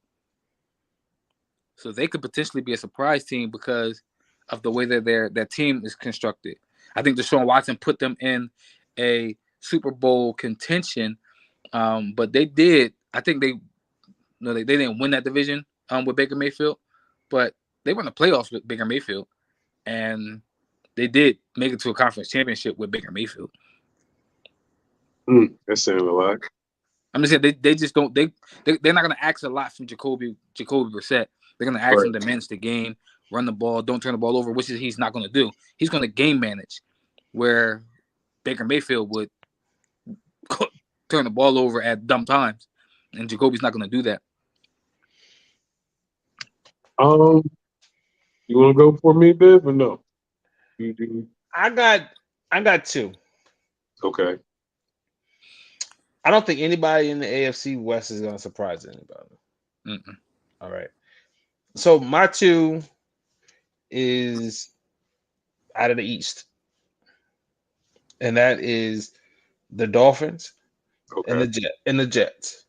So they could potentially be a surprise team because of the way that their team is constructed. I think Deshaun Watson put them in a Super Bowl contention, but they did. I think they didn't win that division with Baker Mayfield, but they were in the playoffs with Baker Mayfield. And they did make it to a conference championship with Baker Mayfield. That's saying a lot. I'm just saying they just don't they're not gonna ask a lot from Jacoby Brissett. They're gonna ask him to manage the game, run the ball, don't turn the ball over, which he's not gonna do. He's gonna game manage, where Baker Mayfield would turn the ball over at dumb times, and Jacoby's not gonna do that. You want to go for me, Biv, or no? You do. I got 2. Okay. I don't think anybody in the AFC West is going to surprise anybody. Mm-mm. All right. So my 2 is out of the East, and that is the Dolphins and the Jets.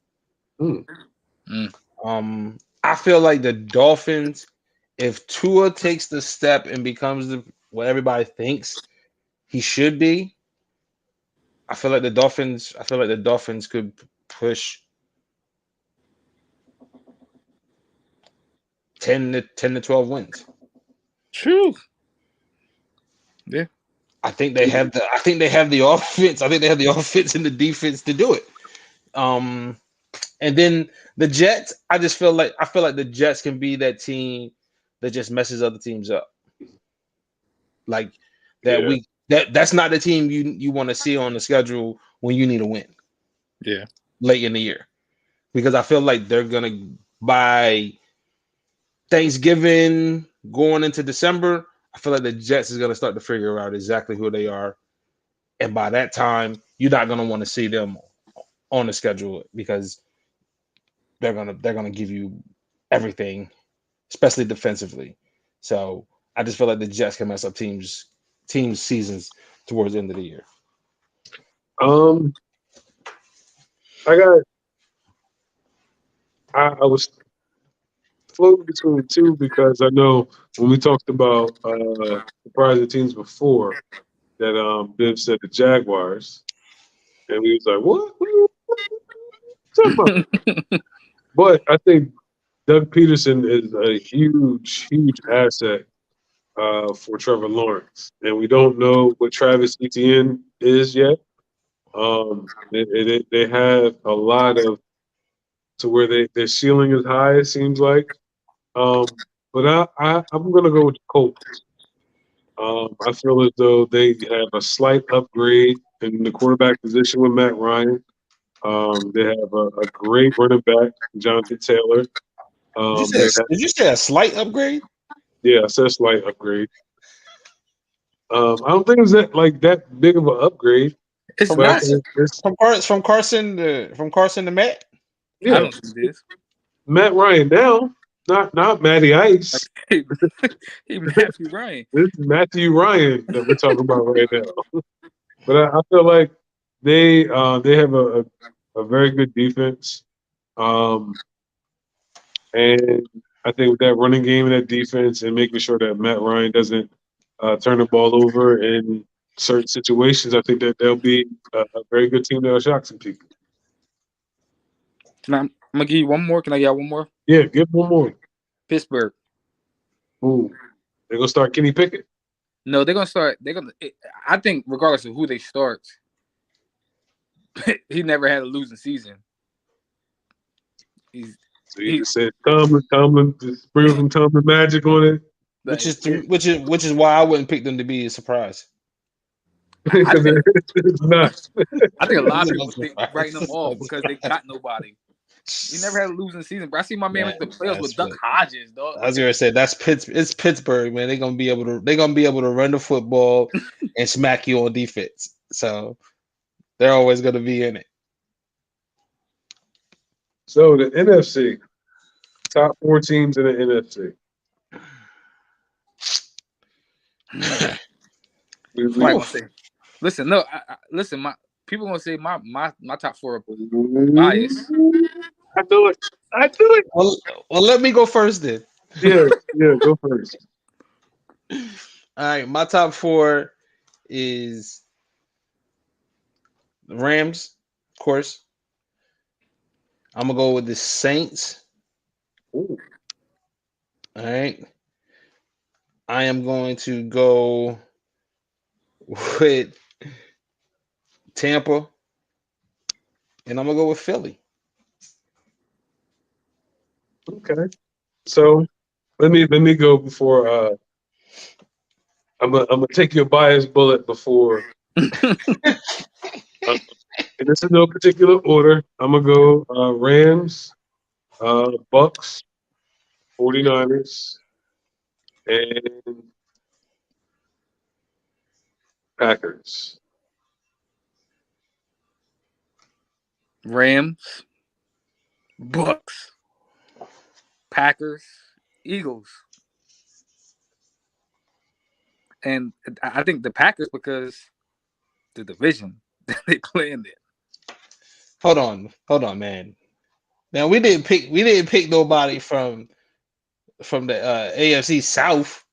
Mm. I feel like the Dolphins, if Tua takes the step and becomes what everybody thinks he should be, I feel like the Dolphins could push 10 to 12 wins. True. Yeah. I think they have the offense. I think they have the offense and the defense to do it. And then the Jets, I feel like the Jets can be that team that just messes other teams up. Like that's not the team you want to see on the schedule when you need a win. Yeah. Late in the year. Because I feel like they're gonna by Thanksgiving going into December, I feel like the Jets is gonna start to figure out exactly who they are. And by that time, you're not gonna want to see them on the schedule because they're gonna give you everything, especially defensively. So I just feel like the Jets can mess up teams' seasons towards the end of the year. I was floating between two because I know when we talked about surprising teams before that Biv said the Jaguars, and we was like, what are you talking about? But I think Doug Peterson is a huge asset for Trevor Lawrence, and we don't know what Travis Etienne is yet. They have a lot of to where their ceiling is high. It seems like, but I'm gonna go with the Colts. I feel as though they have a slight upgrade in the quarterback position with Matt Ryan. They have a great running back, Jonathan Taylor. Did you say a slight upgrade? Yeah, I said slight upgrade. I don't think it's that big of an upgrade. It's not from Carson to Matt. Yeah, I don't think it is. Matt Ryan now, not Matty Ice. He Matthew Ryan. This is Matthew Ryan that we're talking about right now. But I feel like they have a very good defense, and I think with that running game and that defense and making sure that Matt Ryan doesn't turn the ball over in certain situations, I think that they'll be a very good team that'll shock some people. I'm gonna give you one more. Can I get one more? Yeah, give one more. Pittsburgh. Ooh, they're gonna start Kenny Pickett. No, they're gonna start. I think regardless of who they start, he never had a losing season. So you just said Tomlin, just sprinkle some Tomlin magic on it, which is why I wouldn't pick them to be a surprise. Because it's not. I think a lot of people think writing them off because they got nobody. He never had a losing season, but I see my man with the playoffs with Duck Hodges, dog. I was gonna say it's Pittsburgh, man. They're gonna be able to run the football and smack you on defense. So they're always gonna be in it. So the NFC, top 4 teams in the NFC. Listen, no, listen. My people gonna say my top 4 are biased. I do it. Well, let me go first then. Yeah, go first. All right, my top 4 is the Rams, of course. I'm gonna go with the Saints. Ooh. All right. I am going to go with Tampa, and I'm gonna go with Philly. Okay. So let me go before I'm gonna take your bias bullet before. And this is no particular order. I'm gonna go Rams, Bucks, 49ers, and Packers. Rams, Bucks, Packers, Eagles. And I think the Packers because the division that they play in it. Hold on, man. Now we didn't pick nobody from AFC South.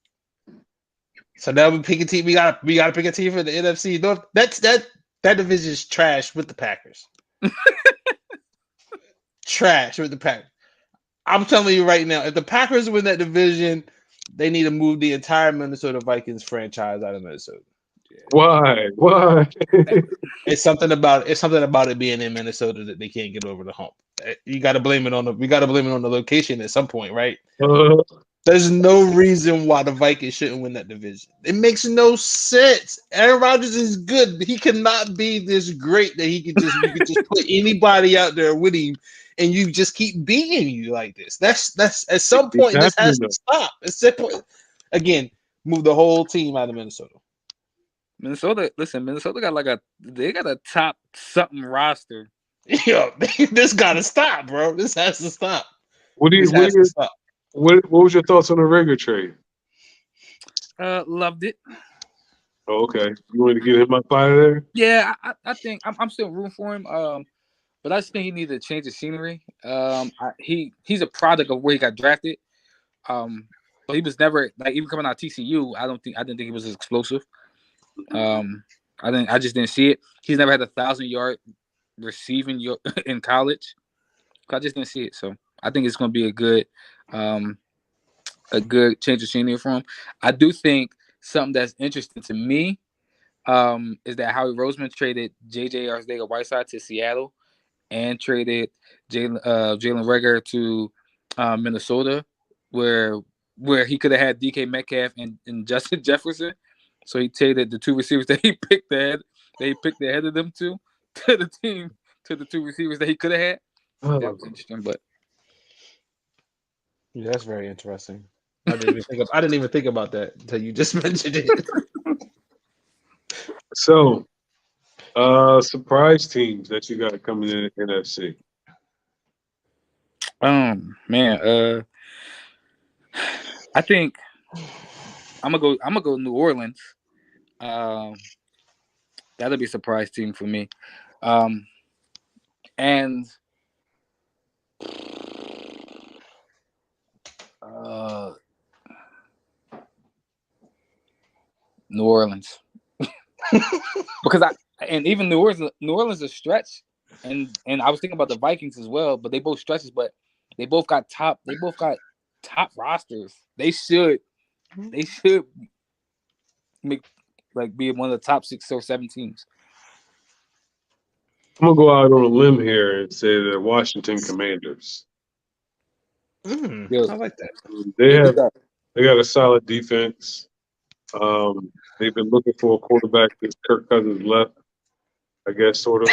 So now we pick a team. We gotta pick a team for the NFC North. That division is trash with the Packers. Trash with the Packers. I'm telling you right now, if the Packers win that division, they need to move the entire Minnesota Vikings franchise out of Minnesota. Why? Why? It's something about it being in Minnesota that they can't get over the hump. We got to blame it on the location at some point, right? There's no reason why the Vikings shouldn't win that division. It makes no sense. Aaron Rodgers is good, but he cannot be this great that you could just put anybody out there with him, and you just keep beating you like this. That's at some point this has to stop. At some point, again, move the whole team out of Minnesota. Minnesota got a top something roster. Yo, this gotta stop, bro. This has to stop. What was your thoughts on the Rager trade? Loved it. Oh, okay. You wanted to get him up out of there? Yeah, I think I'm still rooting for him. But I just think he needs to change the scenery. He's a product of where he got drafted. But he was never like even coming out of TCU. I didn't think he was as explosive. I just didn't see it. He's never had 1,000-yard receiving in college. I just didn't see it. So I think it's going to be a good change of scenery for him. I do think something that's interesting to me is that Howie Roseman traded J.J. Arcega-Whiteside to Seattle and traded Jalen Reagor to Minnesota, where he could have had DK Metcalf and Justin Jefferson. So he traded the two receivers that he picked ahead of them to the team, to the two receivers that he could have had. That was interesting, but yeah, that's very interesting. I didn't even think about that until you just mentioned it. So, surprise teams that you got coming in the NFC. Man, I think I'm gonna go New Orleans. That'll be a surprise team for me. And New Orleans. Because even New Orleans is a stretch, and I was thinking about the Vikings as well, but they both stretches, but they both got top rosters. They should make be one of the top 6 or 7 teams. I'm gonna go out on a limb here and say the Washington Commanders. I like that. They got a solid defense. They've been looking for a quarterback since Kirk Cousins left, I guess, sort of.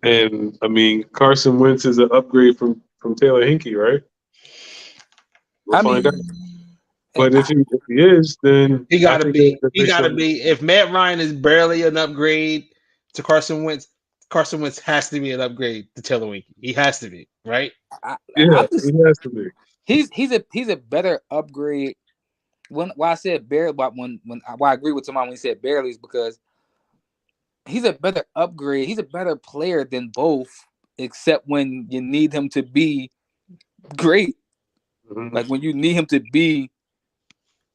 And I mean, Carson Wentz is an upgrade from Taylor Hinkie, right? We'll find out. But if he is, then he gotta be. If Matt Ryan is barely an upgrade to Carson Wentz, Carson Wentz has to be an upgrade to Taylor Hinkie. He has to be, right? He has to be. He's a better upgrade. Why I said barely, why I agree with Tamon when he said barely is because he's a better upgrade. He's a better player than both, except when you need him to be great. Mm-hmm. Like when you need him to be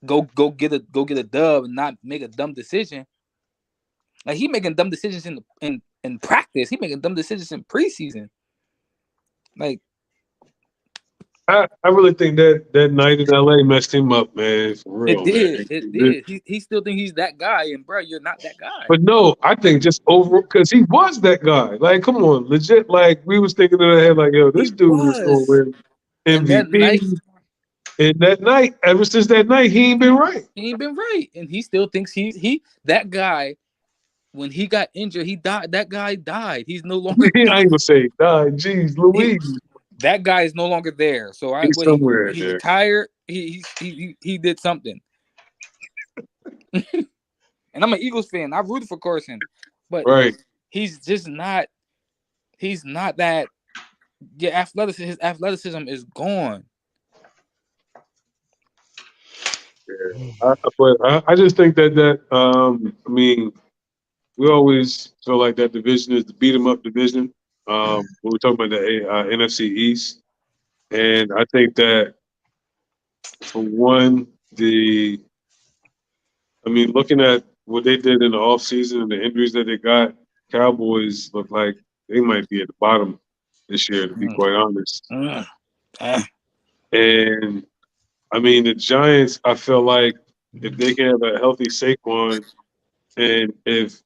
go get a dub and not make a dumb decision. Like he making dumb decisions in practice. He making dumb decisions in preseason. Like I really think that night in LA messed him up, man. For real, it did. He still think he's that guy, and bro, you're not that guy. But no, I think just over because he was that guy. Like, come on, legit. Like we was thinking in our head, like, yo, this dude was gonna win MVP. And that night, ever since that night, he ain't been right. He ain't been right, and he still thinks he that guy. When he got injured, he died. That guy died. He's no longer. I ain't gonna say died. Jeez, Louise. That guy is no longer there. So he's somewhere he there. Retired. He did something. And I'm an Eagles fan. I rooted for Carson, but he's just not. He's not that. Yeah, his athleticism is gone. Yeah, but I just think that I mean, we always feel like that division is the beat 'em up division. When we talk about the NFC East, And I think that for one, looking at what they did in the offseason and the injuries that they got, Cowboys look like they might be at the bottom this year, to be Mm, quite honest. mm, eh. And the Giants, I feel like if they can have a healthy Saquon and if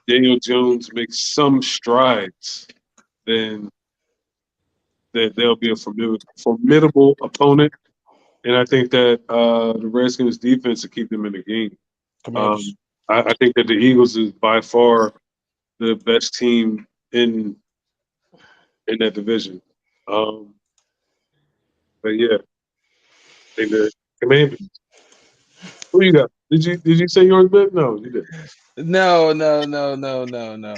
Daniel Jones makes some strides, then that they'll be a formidable opponent. And I think that the Redskins defense will keep them in the game. Commanders. I think that the Eagles is by far the best team in that division. Um, but yeah, I think the Commanders. Who you got? Did you say yours, Ben? No, you did. No, no, no, no, no, no.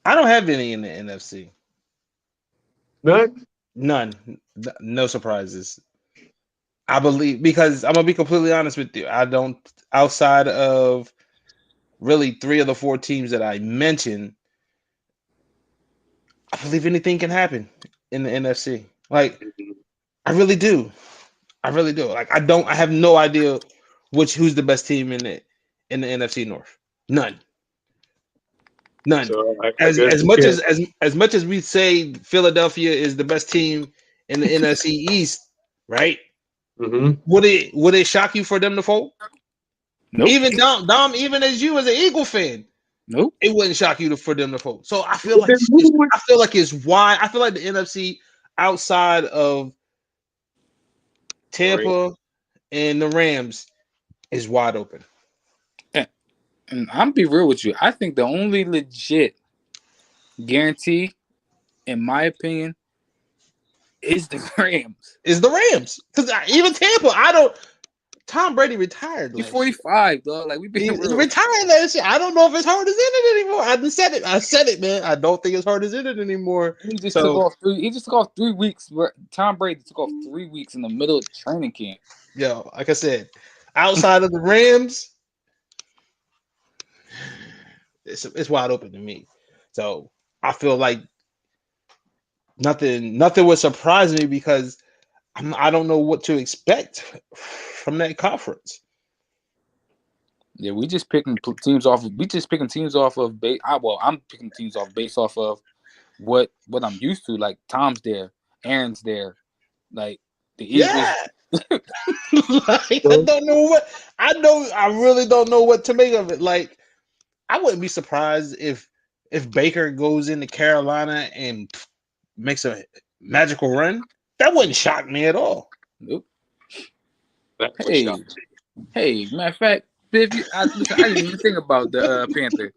I don't have any in the NFC. None. None. No surprises. I believe because I'm gonna be completely honest with you. I don't outside of really 3 of the 4 teams that I mentioned. I believe anything can happen in the NFC. Like I really do. I really do. Like I have no idea who's the best team in the NFC North. None. None. So I As guess as you much can't. as much as we say Philadelphia is the best team in the NFC East, right? Mm-hmm. Would it shock you for them to fold? Nope. Even Dom, even as you as an Eagle fan, Nope. it wouldn't shock you for them to fold. So I feel But like then who would- it's wide. I feel like the NFC outside of Tampa and the Rams is wide open. And I'm be real with you. I think the only legit guarantee, in my opinion, is the Rams. Is the Rams. Because even Tampa, I don't. Tom Brady retired He's last 45, dog. Like we year. being He real. retired last year. I don't know if his heart is in it anymore. I just said it. I said it, man. I don't think his heart is in it anymore. He just So took off 3. He just took off 3 weeks. Tom Brady took off 3 weeks in the middle of training camp. yo, like I said, outside of the Rams, it's wide open to me. So I feel like nothing would surprise me because I don't know what to expect from that conference. Yeah, we just picking teams off. We just picking teams off of base. I'm picking teams off based off of what I'm used to. Like Tom's there, Aaron's there, like the Eagles. Yeah. Like, I don't know what I really don't know what to make of it. Like I wouldn't be surprised if Baker goes into Carolina and makes a magical run. That wouldn't shock me at all. Nope. That would Hey, shock matter of fact, I didn't even think about the Panther.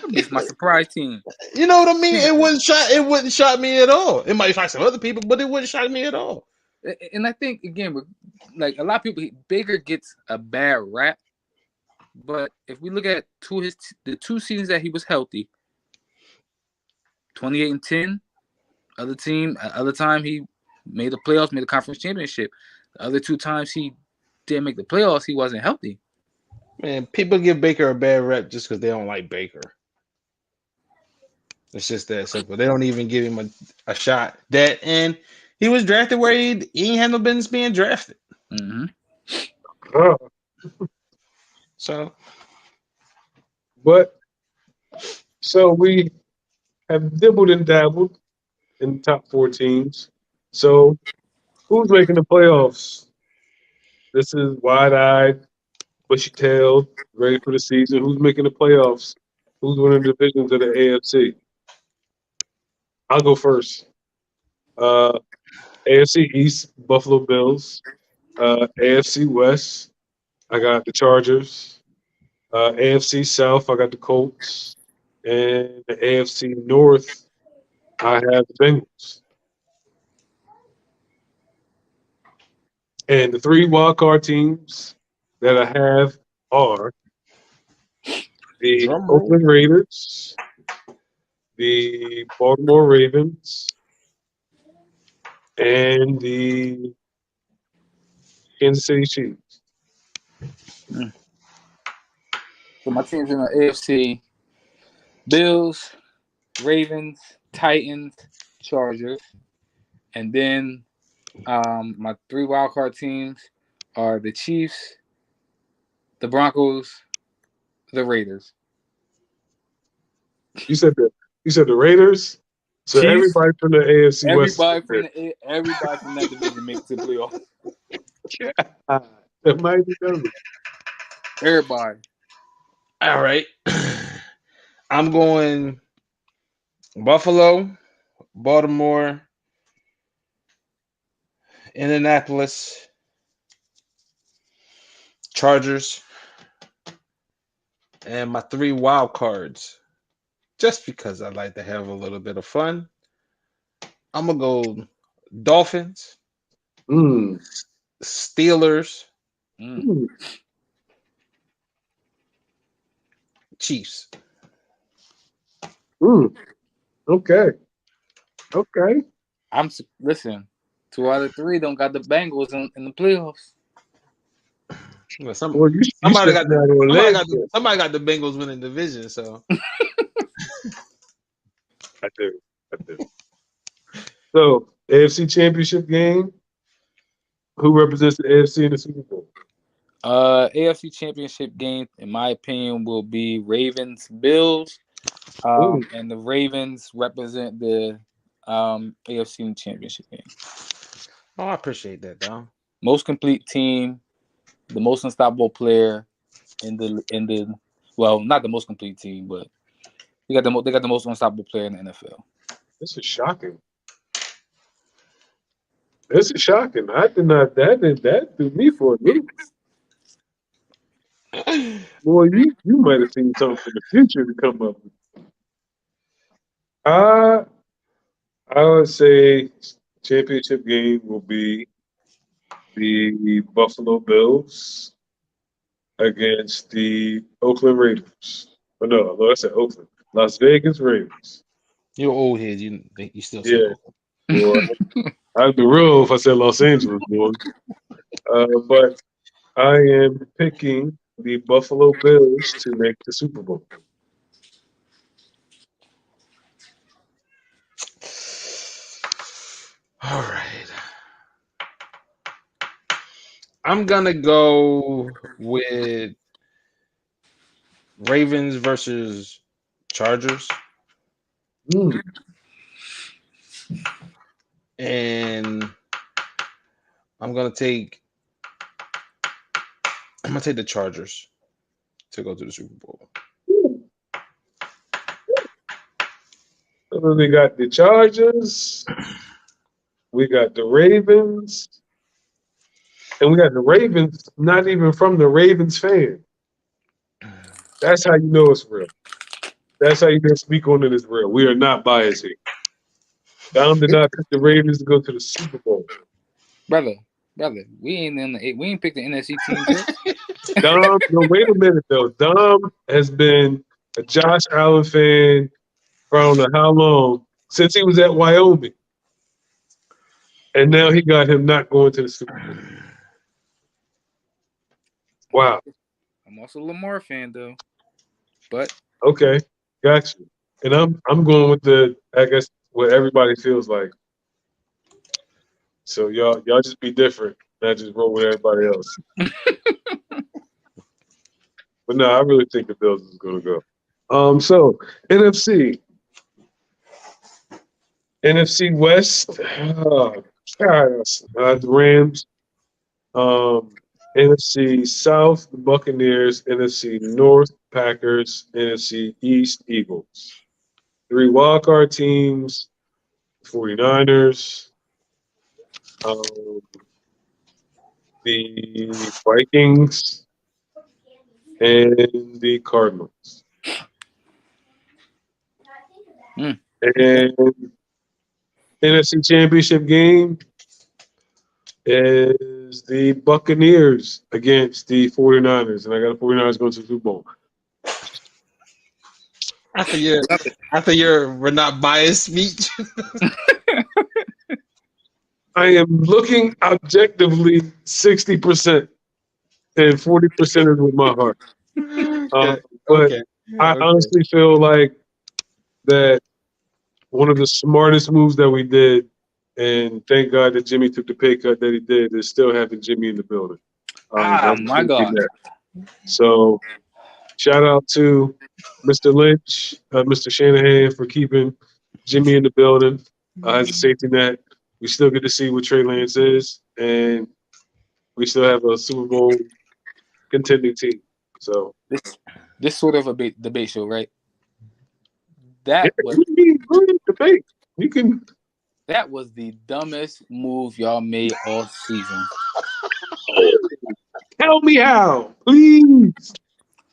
It's my surprise team. You know what I mean? Panthers. It wouldn't shock me at all. It might shock some other people, but it wouldn't shock me at all. And I think again, like a lot of people, Baker gets a bad rap. But if we look at the 2 seasons that he was healthy, 28-10, other time he made the playoffs, made the conference championship. The other 2 times he didn't make the playoffs, he wasn't healthy. Man, people give Baker a bad rep just because they don't like Baker. It's just that simple. They don't even give him a shot. And he was drafted where he ain't had no business being drafted. Mm-hmm. Oh, So, but so we have dibbled and dabbled in the top 4 teams. So who's making the playoffs? This is wide-eyed, bushy-tailed, ready for the season. Who's making the playoffs? Who's winning the divisions of the AFC? I'll go first. AFC East, Buffalo Bills. AFC West, I got the Chargers. AFC South, I got the Colts. And the AFC North, I have the Bengals. And the 3 wildcard teams that I have are the drum roll. Oakland Raiders, the Baltimore Ravens, and the Kansas City Chiefs. So my team's in the AFC: Bills, Ravens, Titans, Chargers, and then my 3 wild card teams are the Chiefs, the Broncos, the Raiders. You said the Raiders. So Chiefs, everybody from the AFC West. everybody from that division makes the playoffs. That might be done. Everybody. All right. I'm going Buffalo, Baltimore, Indianapolis, Chargers, and my 3 wild cards. Just because I like to have a little bit of fun, I'm gonna go Dolphins, Mm. Steelers, Mm. Chiefs. Mm. Okay. Listen. 2 out of 3 don't got the Bengals in the playoffs. Well, Well, somebody somebody got the Bengals winning division. So I do. So AFC Championship game. Who represents the AFC in the Super Bowl? AFC Championship game, in my opinion, will be Ravens Bills. And the Ravens represent the AFC Championship game. oh, I appreciate that, Dom. Most complete team, the most unstoppable player in the well, not the most complete team, but they got the most unstoppable player in the NFL. This is shocking. I did not. That threw me for a loop. Boy, you might have seen something in the future to come up with. I would say championship game will be the Buffalo Bills against the Oakland Raiders. Oh, no, I said Oakland. Las Vegas Raiders. You're old head. You still say Yeah. Oakland. Boy, I'd be real if I said Los Angeles, boy. But I am picking the Buffalo Bills to make the Super Bowl. All right. I'm gonna go with Ravens versus Chargers. Mm. And I'm gonna take the Chargers to go to the Super Bowl. So we got the Chargers, we got the Ravens, and we got the Ravens not even from the Ravens fan. That's how you know it's real. That's how you can speak on it as real. We are not biased here. Dom did not pick the Ravens to go to the Super Bowl. Brother, we ain't picked the NFC team yet. Dom, no, wait a minute though. Dom has been a Josh Allen fan for I don't know how long, since he was at Wyoming. And now he got him not going to the Super Bowl. Wow. I'm also a Lamar fan though. But okay, got you. And I'm going with I guess what everybody feels like. So y'all just be different. Not just roll with everybody else. But no, I really think the Bills is gonna go. So NFC West, the Rams. NFC South, the Buccaneers. NFC North, Packers. NFC East, Eagles. 3 wildcard teams, 49ers, the Vikings, and the Cardinals. And NFC Championship game is the Buccaneers against the 49ers. And I got the 49ers going to the Super Bowl. After your we're not biased speech. I am looking objectively 60% and 40% is with my heart. But I honestly feel like that one of the smartest moves that we did, and thank God that Jimmy took the pay cut that he did, is still having Jimmy in the building. Ah, That's my safety God. net. So shout out to Mr. Lynch, Mr. Shanahan for keeping Jimmy in the building as a safety net. We still get to see what Trey Lance is, and we still have a Super Bowl contending team. So This sort of a debate show, right? yeah, That was we can debate. You can the dumbest move y'all made all season. tell me how, please,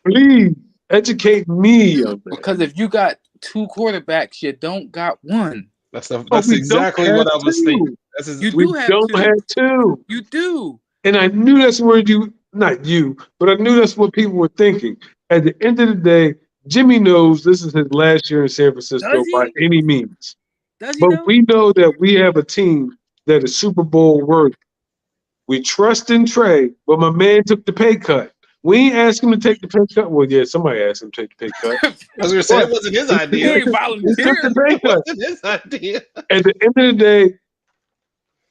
please educate me, young man. Because if you got two quarterbacks, you don't got one. That's We don't exactly have what I was thinking. two. You We do have don't two. have two. You do. And I knew that's where not you, but I knew that's what people were thinking. At the end of the day, Jimmy knows this is his last year in San Francisco Does he? by any means. Does he But know? we know that we have a team that is Super Bowl worthy. We trust in Trey, but my man took the pay cut. We ain't asked him to take the pay cut. Well, yeah, somebody asked him to take the pay cut. I was gonna say it wasn't his He idea. ain't He took volunteer. the pay It cut. wasn't his idea. At the end of the day,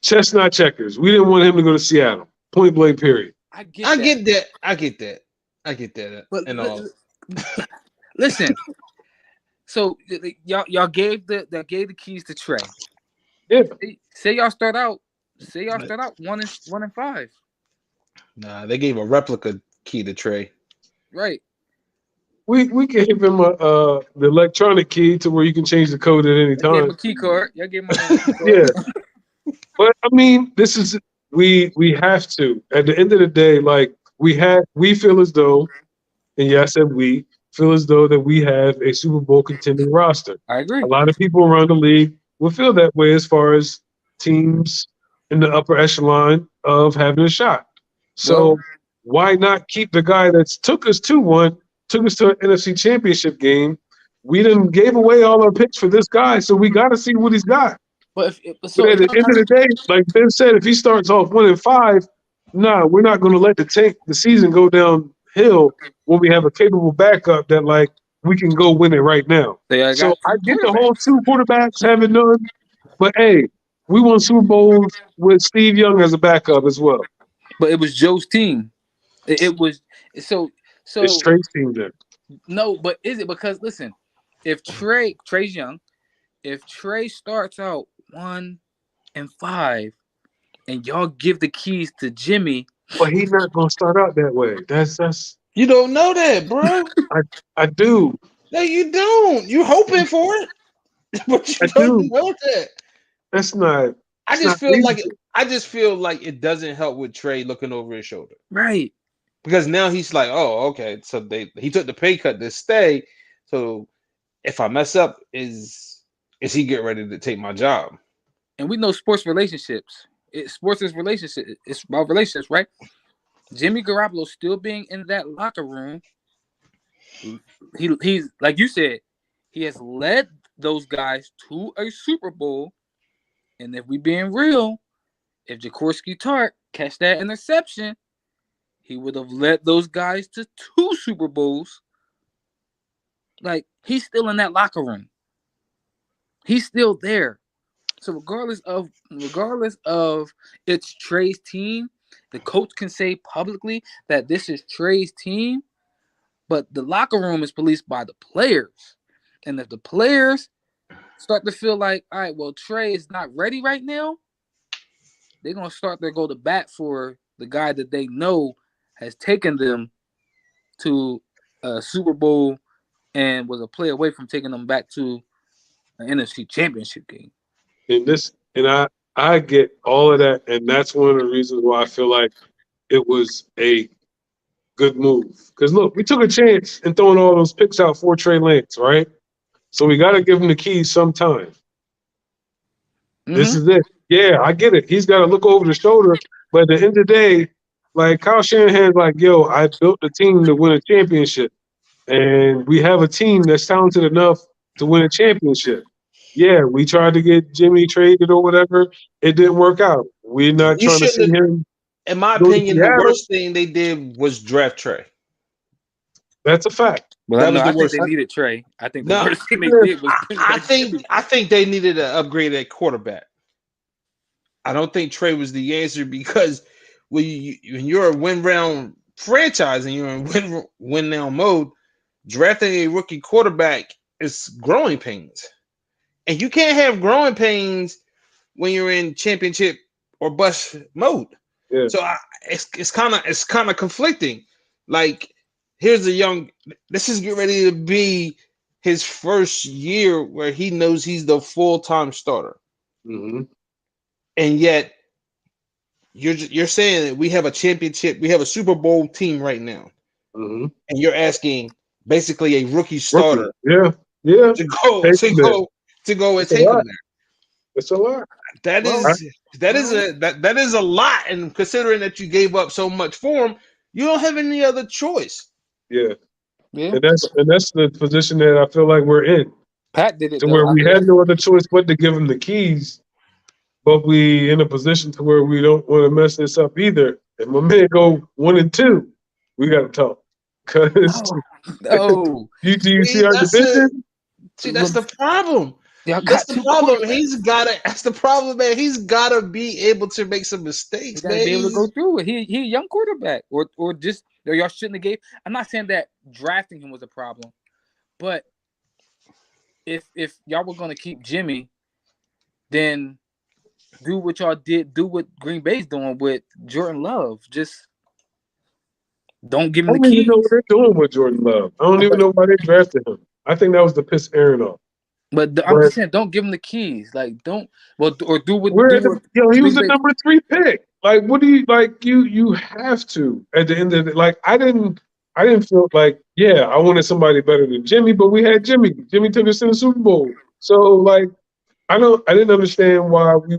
chestnut checkers. We didn't want him to go to Seattle. Point blank, period. I get I that. get that. I get that. I get that. But And all. listen. So y'all gave the keys to Trey. Yeah. Say y'all start out 1-5. Nah, they gave a replica key to Trey. Right. We gave him the electronic key to where you can change the code at any Y'all gave him time. a key card. Y'all gave him a key card. Yeah. But I mean, this is we have to. At the end of the day, like we feel as though, and yeah, I said we feel as though that we have a Super Bowl contending roster. I agree. A lot of people around the league will feel that way as far as teams in the upper echelon of having a shot. So why not keep the guy that's took us to an NFC Championship game? We didn't gave away all our picks for this guy, so we got to see what he's got. But But at the end of the day, like Ben said, if he starts off 1-5, nah, we're not going to let the season go downhill when we have a capable backup that like we can go win it right now. So I get the whole two quarterbacks having none, but hey, we won Super Bowls with Steve Young as a backup as well. But it was Joe's team. It was so. It's Trey's team then. No, but is it because listen, if Trey's young, if Trey starts out 1-5, and y'all give the keys to Jimmy, but he's not gonna start out that way. That's You don't know that, bro. I do. No, you don't. You hoping for it, but you don't know that. That's not. I just feel like it doesn't help with Trey looking over his shoulder. Right. Because now he's like, oh, okay. So he took the pay cut to stay. So if I mess up, is he getting ready to take my job? And we know sports relationships. Sports is relationship. It's about relationships, right? Jimmy Garoppolo still being in that locker room. He's like you said, he has led those guys to a Super Bowl. And if we being real, if Jaworski Tartt catch that interception, he would have led those guys to 2 Super Bowls. Like, he's still in that locker room. He's still there. So regardless of it's Trey's team, the coach can say publicly that this is Trey's team, but the locker room is policed by the players. And if the players start to feel like, all right, well, Trey is not ready right now, they're going to start to go to bat for the guy that they know has taken them to a Super Bowl and was a play away from taking them back to an NFC Championship game. And I get all of that, and that's one of the reasons why I feel like it was a good move. Because look, we took a chance in throwing all those picks out for Trey Lance, right? So we got to give him the keys sometime. Mm-hmm. This is it. Yeah, I get it. He's got to look over the shoulder, but at the end of the day, like Kyle Shanahan's like, yo, I built the team to win a championship, and we have a team that's talented enough to win a championship. Yeah, we tried to get Jimmy traded or whatever. It didn't work out. We're not trying to see him. In my opinion, the worst thing they did was draft Trey. That's a fact. But That I was the think worst. they needed Trey. I think the No, worst thing they did was bring I back Jimmy. think they needed to upgrade at quarterback. I don't think Trey was the answer because when you're a win round franchise and you're in win now mode, drafting a rookie quarterback is growing pains, and you can't have growing pains when you're in championship or bust mode. Yeah. So it's kind of conflicting. Like here's a young. This is getting ready to be his first year where he knows he's the full-time starter, Mm-hmm. and yet you're saying that we have a championship, we have a Super Bowl team right now, Mm-hmm. and you're asking basically a rookie starter Yeah. Yeah. to go Take him there. to go and It's a take him lot. there. It's a lot. That Well, is a lot, and considering that you gave up so much for him, you don't have any other choice. Yeah. yeah. And that's the position that I feel like we're in, Pat did it to though. where we had no other choice but to give him the keys. But we in a position to where we don't want to mess this up either. If my man go 1-2, we got to talk. Because No. do you see our division? That's the problem. Y'all That's got the two problem. quarterbacks. That's the problem, man. He's gotta be able to make some He mistakes, gotta man. be able to go through it. He a young quarterback, or just or y'all shouldn't have gave. I'm not saying that drafting him was a problem, but if y'all were gonna keep Jimmy, then do what y'all did. Do what Green Bay's doing with Jordan Love. Just don't give I him the don't even know keys. what they're doing with Jordan Love. I don't even know why they drafted him. I think that was to piss Aaron off. I'm just saying, don't give him the keys. Like, don't or do what He was Green the Bay. number 3 pick. Like, what do you like? You have to at the end of it. Like, I didn't feel like, yeah, I wanted somebody better than Jimmy, but we had Jimmy. Jimmy took us to the Super Bowl. So like, I didn't understand why we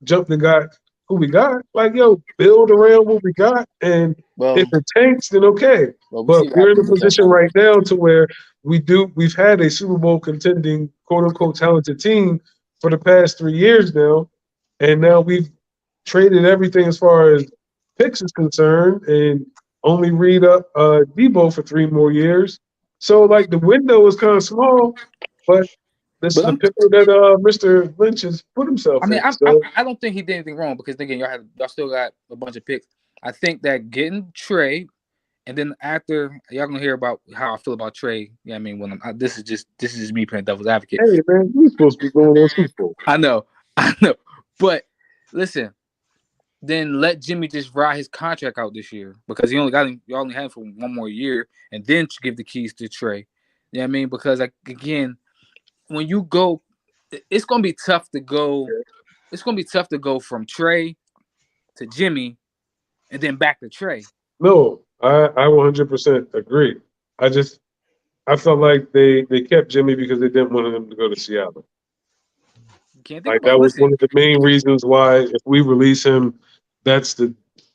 jumped and got who we got. Like, yo, build around what we got, and Well, if it tanks, then okay. we But see what we're in a happens with that position now. right now to where we've had a Super Bowl contending, quote unquote, talented team for the past 3 years now. And now we've traded everything as far as picks is concerned and only read up Debo for 3 more years. So like the window is kind of small, but this is But the pickle that Mr. Lynch has put himself I mean, in. So I don't think he did anything wrong because again, y'all still got a bunch of picks. I think that getting Trey, and then after y'all gonna hear about how I feel about Trey. Yeah, I mean, when this is just me playing devil's advocate. hey man, we're supposed to be going on Super Bowl. I know, but listen, then let Jimmy just ride his contract out this year because you only have him for 1 more year, and then give the keys to Trey. You know what I mean? Because like again, when you go, it's gonna be tough to go. It's gonna be tough to go from Trey to Jimmy, and then back to Trey. No, I 100% agree. I felt like they kept Jimmy because they didn't want him to go to Seattle. You can't think Like about. that was Listen, one of the main reasons why if we release him, that's the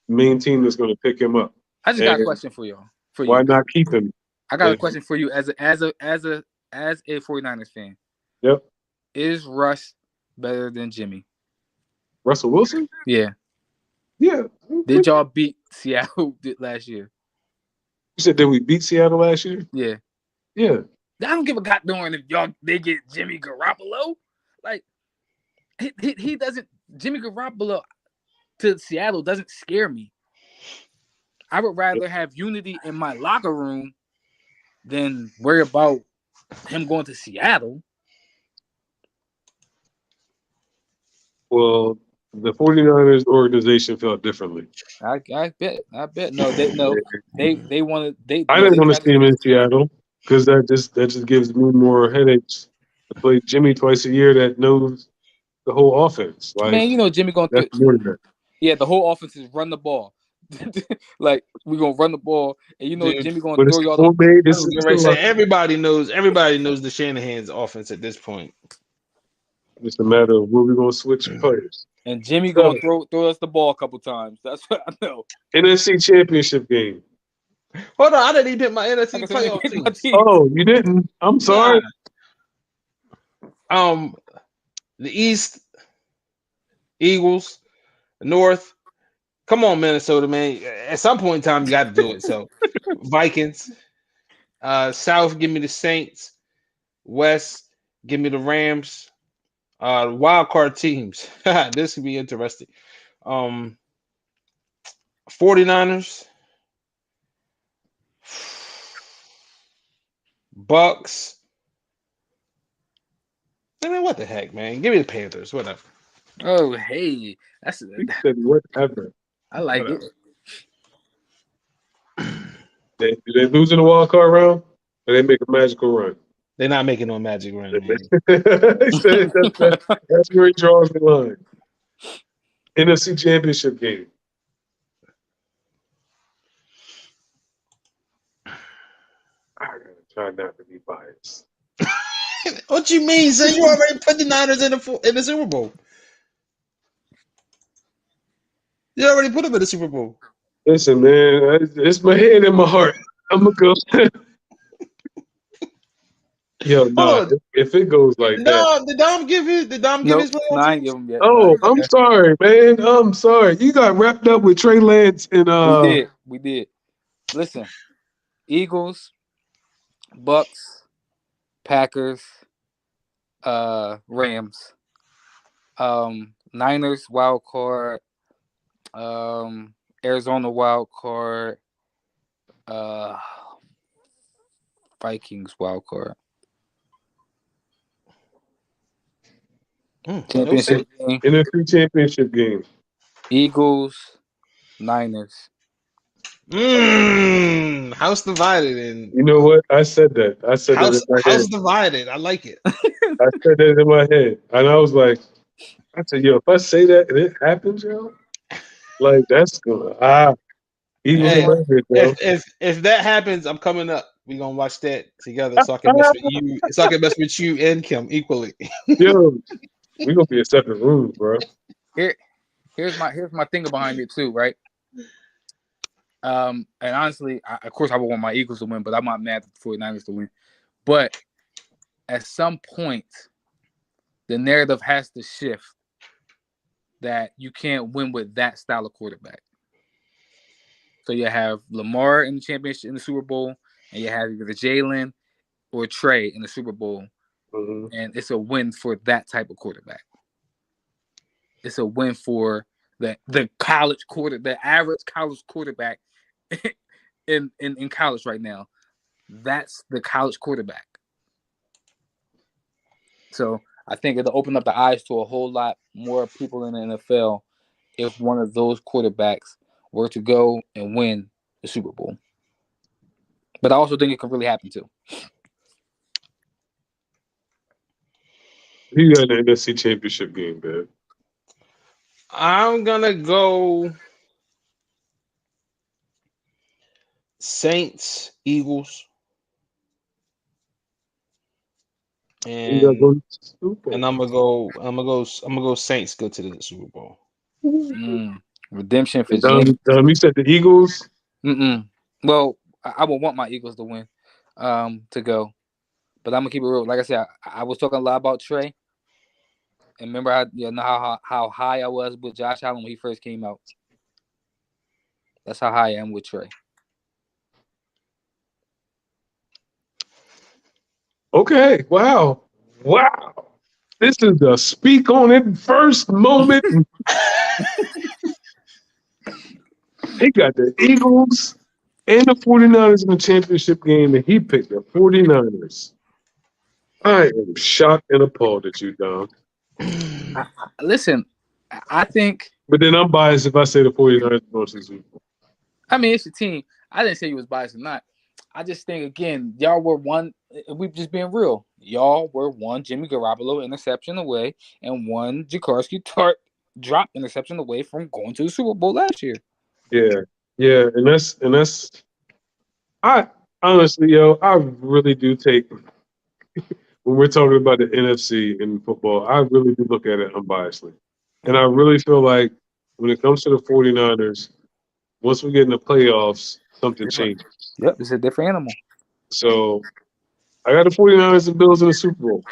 main team that's going to pick him up. I just got a And question for y'all. why not keep him? I got a And- question for you as a 49ers fan. Yep. Is Russ better than Jimmy? Russell Wilson? Yeah. Yeah. Did y'all beat Seattle last year? You said did we beat Seattle last year? Yeah. Yeah. I don't give a goddamn if they get Jimmy Garoppolo. Like he doesn't. Jimmy Garoppolo to Seattle doesn't scare me. I would rather have unity in my locker room than worry about him going to Seattle. Well, the 49ers organization felt differently. I bet. No, they wanted they. I no, didn't they want to tried see him in Seattle because that just gives me more headaches to play Jimmy twice a year that knows the whole offense. Like Man, you know Jimmy going that's through. more than that. Yeah, the whole offense is run the ball. Like we're gonna run the ball, and you know Dude, Jimmy gonna But it's throw y'all. homemade. I was gonna say, everybody knows the Shanahan's offense at this point. It's a matter of where we're gonna switch players. And Jimmy gonna throw us the ball a couple times. That's what I know. NFC Championship game. Hold on, I didn't even pick my NFC Like I said, playoff pick my teams. team. Oh, you didn't? I'm sorry. The East, Eagles, North. Come on, Minnesota, man. At some point in time, you got to do it. So, Vikings. South, give me the Saints. West, give me the Rams. Wild card teams. This could be interesting. 49ers, Bucks. I mean, what the heck, man? Give me the Panthers. Whatever. Oh, hey, that's He said whatever. I like Whatever. it. Do they lose in the wild card round? Or they make a magical run? They're not making no magic run, man. He said that's where he draws the line. NFC Championship game. I gotta try not to be biased. What you mean? So you already put the Niners in the Super Bowl. You already put them in the Super Bowl. Listen, man, it's my head and my heart. I'm gonna go. Yo, no, if it goes like that. No, did Dom give his? Did Dom give Nope, his? I ain't give him yet. Oh, I'm sorry, man. I'm sorry. You got wrapped up with Trey Lance and We did. Listen, Eagles, Bucks, Packers, Rams, Niners wild card, Arizona wild card, Vikings wild card. Championship game. NFC Championship game. Eagles, Niners. House divided and You know what? I said that. I said that in my house head. divided. I like it. I said that in my head, and I was like, I said, yo, if I say that and it happens, yo, like that's gonna Eagles Hey, and Niners, yo. if that happens, I'm coming up. We're gonna watch that together so I can mess with you. So I can mess with you and Kim equally. Yo, we gonna be in separate rooms, bro. Here's my thing behind it too, right? And honestly, of course I would want my Eagles to win, but I'm not mad at the 49ers to win. But at some point, the narrative has to shift that you can't win with that style of quarterback. So you have Lamar in the championship in the Super Bowl, and you have either Jalen or Trey in the Super Bowl, and it's a win for that type of quarterback. It's a win for the college the average college quarterback in college right now. That's the college quarterback. So I think it'll open up the eyes to a whole lot more people in the NFL if one of those quarterbacks were to go and win the Super Bowl. But I also think it could really happen too. Who you got in the NFC Championship game, man? I'm gonna go Saints, Eagles, and I'm gonna go Saints go to the Super Bowl. Redemption for James. You said the Eagles. Well, I would want my Eagles to win, to go, but I'm gonna keep it real. Like I said, I was talking a lot about Trey, and remember how high I was with Josh Allen when he first came out. That's how high I am with Trey. Okay. Wow. This is a speak on it first moment. He got the Eagles and the 49ers in the championship game, and he picked the 49ers. I am shocked and appalled at you, Dom. Listen, I think... But then I'm biased if I say the 49ers versus Super Bowl. I mean, it's your team. I didn't say you was biased or not. I just think, again, y'all were one... We're just being real. Y'all were one Jimmy Garoppolo interception away and one Jaworski Tart drop interception away from going to the Super Bowl last year. Yeah, and that's I honestly, I really do take when we're talking about the NFC in football, I really do look at it unbiasedly. And I really feel like when it comes to the 49ers, once we get in the playoffs, something changes. Yep, it's a different animal. So I got the 49ers and Bills in the Super Bowl.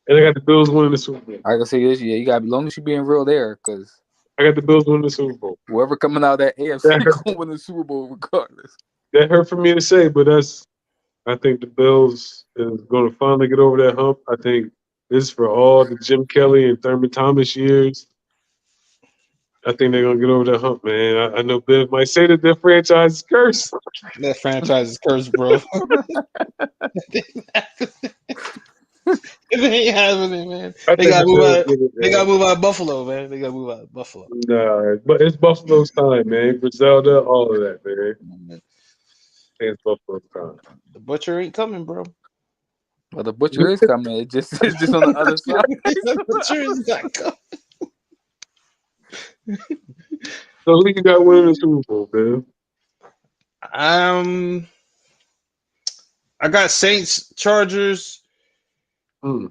And I got the Bills winning the Super Bowl. I can say this, you got, as long as you're being real there, because I got the Bills winning the Super Bowl. whoever coming out of that AFC going to win the Super Bowl regardless. that hurt for me to say, but I think the Bills is going to finally get over that hump. I think this is for all the Jim Kelly and Thurman Thomas years. I think they're gonna get over that hump, man. I know Bill might say that their franchise is cursed. That franchise is cursed, bro. It ain't happening, man. I They think gotta the move Bills out. get it, They man. gotta move out of Buffalo, man. They gotta move out of Buffalo. Nah, but it's Buffalo's time, man. Griselda, all of that, man. It's Buffalo's time. The butcher ain't coming, bro. Well, the butcher is coming. It's just on the other side. The butcher is not coming. So who you got winning the Super Bowl, man? I got Saints, Chargers. Hmm.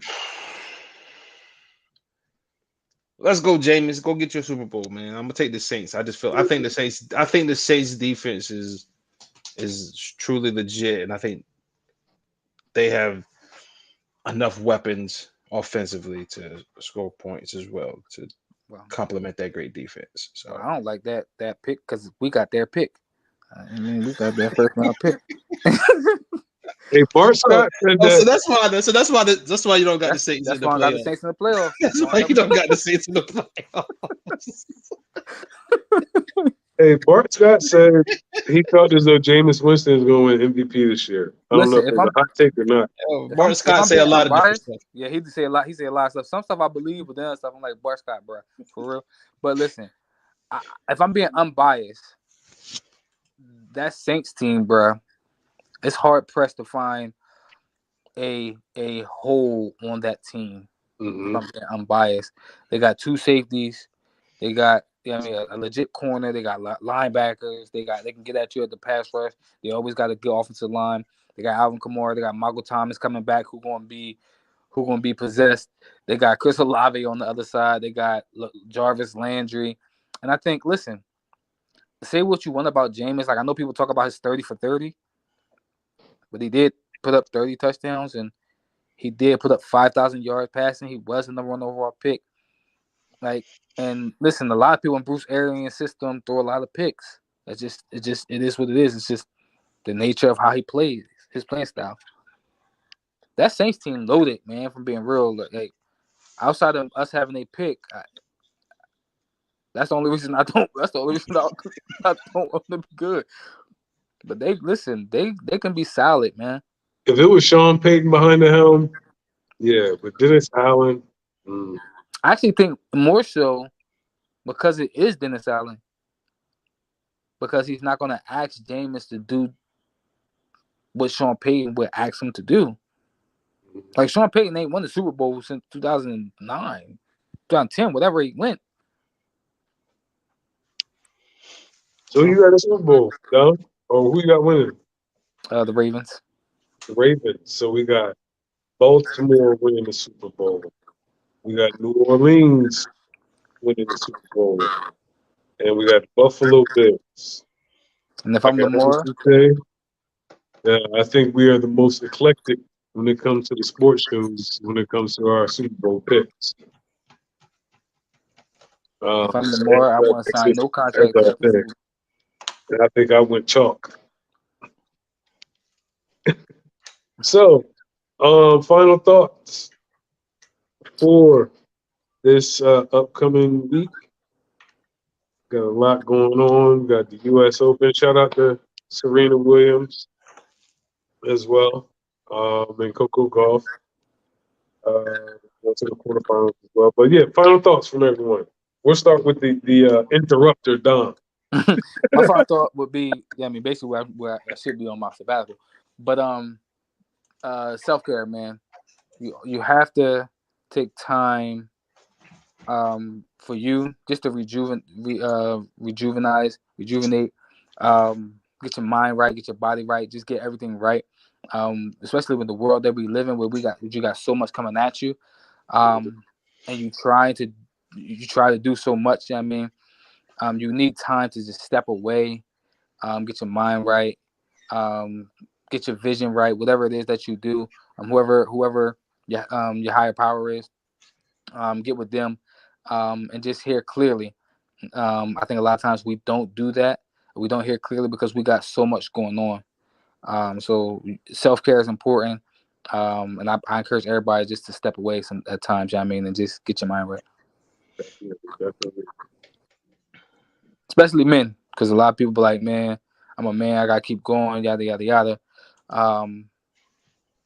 Let's go, Jameis. Go get your Super Bowl, man. I'm gonna take the Saints. I think the Saints defense is truly legit, and I think they have enough weapons offensively to score points as well to complement that great defense. So I don't like that pick because we got their pick. I mean, we got their first round pick. Hey, Bart Scott said that. So that's why you don't got the Saints in the playoffs. That's why I got the playoffs. Saints in the playoffs. That's why you don't got the Saints in the playoffs. Hey, Bart Scott said he felt as though Jameis Winston is going to win MVP this year. I don't know if it's a hot take or not. Bart Scott say a lot of different stuff. Yeah, he say a lot. He say a lot of stuff. Some stuff I believe, but then stuff I'm like Bart Scott, bro, for real. But listen, if I'm being unbiased, that Saints team, bro, it's hard pressed to find a hole on that team. Mm-hmm. If I'm being unbiased, they got two safeties. They got a legit corner. They got linebackers. They can get at you at the pass rush. They always got a good offensive line. They got Alvin Kamara. They got Michael Thomas coming back. Who gonna be possessed? They got Chris Olave on the other side. They got Jarvis Landry. And I think, listen, say what you want about Jameis. Like I know people talk about his 30 for 30, but he did put up 30 touchdowns and he did put up 5,000 yards passing. He was the number one overall pick. Like, and listen, a lot of people in Bruce Arians' system throw a lot of picks. It is what it is. It's just the nature of how he plays, his playing style. That Saints team loaded, man. From being real, like outside of us having a pick, that's the only reason I don't. That's the only reason I don't want them to be good. But they can be solid, man. If it was Sean Payton behind the helm, yeah. But Dennis Allen. I actually think more so because it is Dennis Allen. Because he's not going to ask Jameis to do what Sean Payton would ask him to do. Like Sean Payton ain't won the Super Bowl since 2009, 2010, whatever he went. So you got a Super Bowl, no? Or who you got winning? The Ravens. The Ravens. So we got Baltimore winning the Super Bowl. We got New Orleans winning the Super Bowl. And we got Buffalo Bills. And if I'm Lamar, I think we are the most eclectic when it comes to the sports shows, when it comes to our Super Bowl picks. If I'm Lamar, I want to sign no contract. And I think I went chalk. So, final thoughts for this upcoming week. Got a lot going on. Got the U.S. Open. Shout out to Serena Williams as well, and Coco Golf. Went to the quarterfinals as well. But yeah, final thoughts from everyone. We'll start with the interrupter, Don. My final thought would be, basically where I should be on my sabbatical. But self-care, man. You have to take time for you just to rejuvenate, get your mind right, get your body right, just get everything right. Especially with the world that we live in, where you got so much coming at you, and you try to do so much. You need time to just step away, get your mind right, get your vision right, whatever it is that you do. Whoever your higher power is, get with them, and just hear clearly. I think a lot of times we don't do that. We don't hear clearly because we got so much going on. So self-care is important. And I encourage everybody just to step away at times, you know what I mean, and just get your mind right. Definitely. Especially men, because a lot of people be like, man, I'm a man, I gotta keep going, yada yada yada. And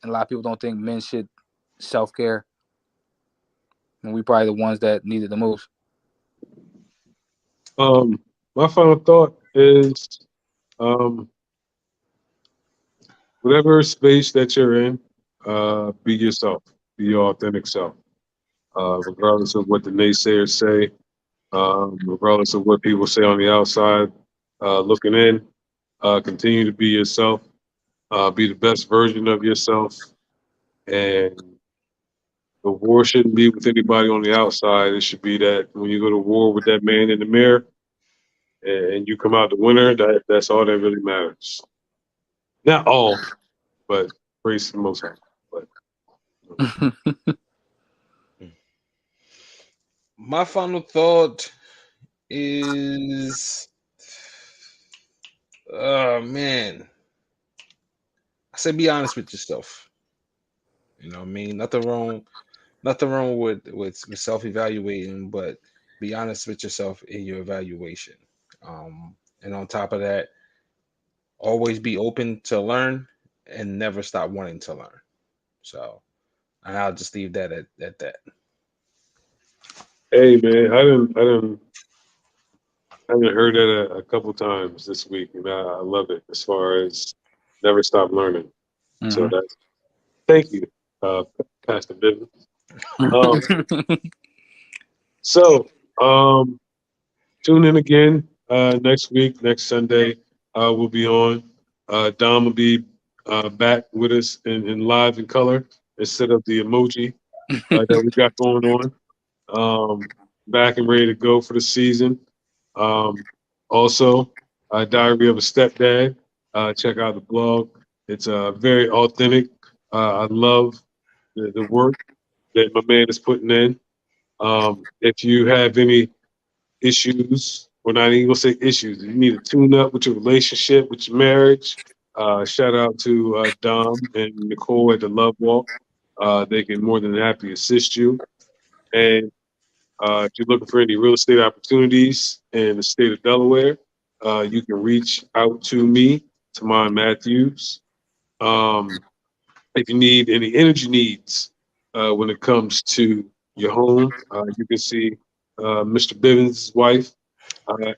a lot of people don't think men should self-care, and we probably the ones that need it the most. My final thought is, whatever space that you're in, be yourself, be your authentic self, regardless of what the naysayers say, regardless of what people say on the outside, looking in. Continue to be yourself, be the best version of yourself, and the war shouldn't be with anybody on the outside. It should be that when you go to war with that man in the mirror and you come out the winner, that's all that really matters. Not all, but praise the Most High. But My final thought is, man, I say be honest with yourself. You know what I mean? Nothing wrong with self-evaluating, but be honest with yourself in your evaluation. And on top of that, always be open to learn and never stop wanting to learn. So, and I'll just leave that at that. hey, man, I didn't heard that a couple times this week, and I love it. As far as never stop learning. So that's thank you, Pastor Bivens. So, tune in again next week, next Sunday. We'll be on. Dom will be back with us in live in color instead of the emoji that we got going on. Back and ready to go for the season. Also, Diary of a Stepdad. Check out the blog. It's very authentic. I love the work that my man is putting in. If you have any issues, or not even gonna say issues, you need to tune up with your relationship, with your marriage. Shout out to Dom and Nicole at the Love Walk. They can more than happy assist you. And if you're looking for any real estate opportunities in the state of Delaware, you can reach out to me, Tamon Matthews. If you need any energy needs when it comes to your home, you can see Mr. Bivens' wife,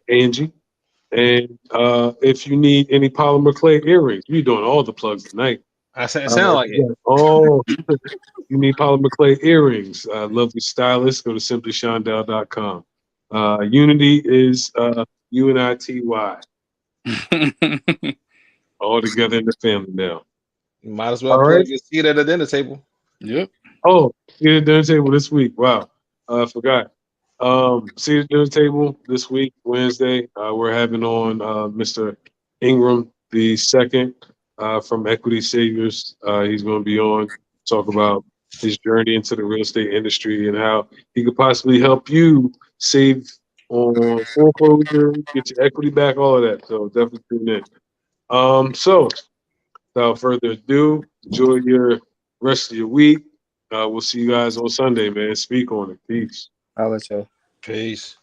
Angie. And if you need any polymer clay earrings, we're doing all the plugs tonight. It sounds like it. Oh, you need polymer clay earrings. Lovely stylist. Go to simplyshondell.com. Unity is UNITY. All together in the family now. You might as well All plug right. your seat at the dinner table. Yep. Oh, see the dinner table this week. Wow. I forgot. See the dinner table this week, Wednesday. We're having on Mr. Ingram the second from Equity Saviors. He's going to be on talk about his journey into the real estate industry and how he could possibly help you save on foreclosure, get your equity back, all of that. So definitely tune in. So without further ado, enjoy your rest of your week. We'll see you guys on Sunday, man. Speak on it. Peace. I'll let you. Peace.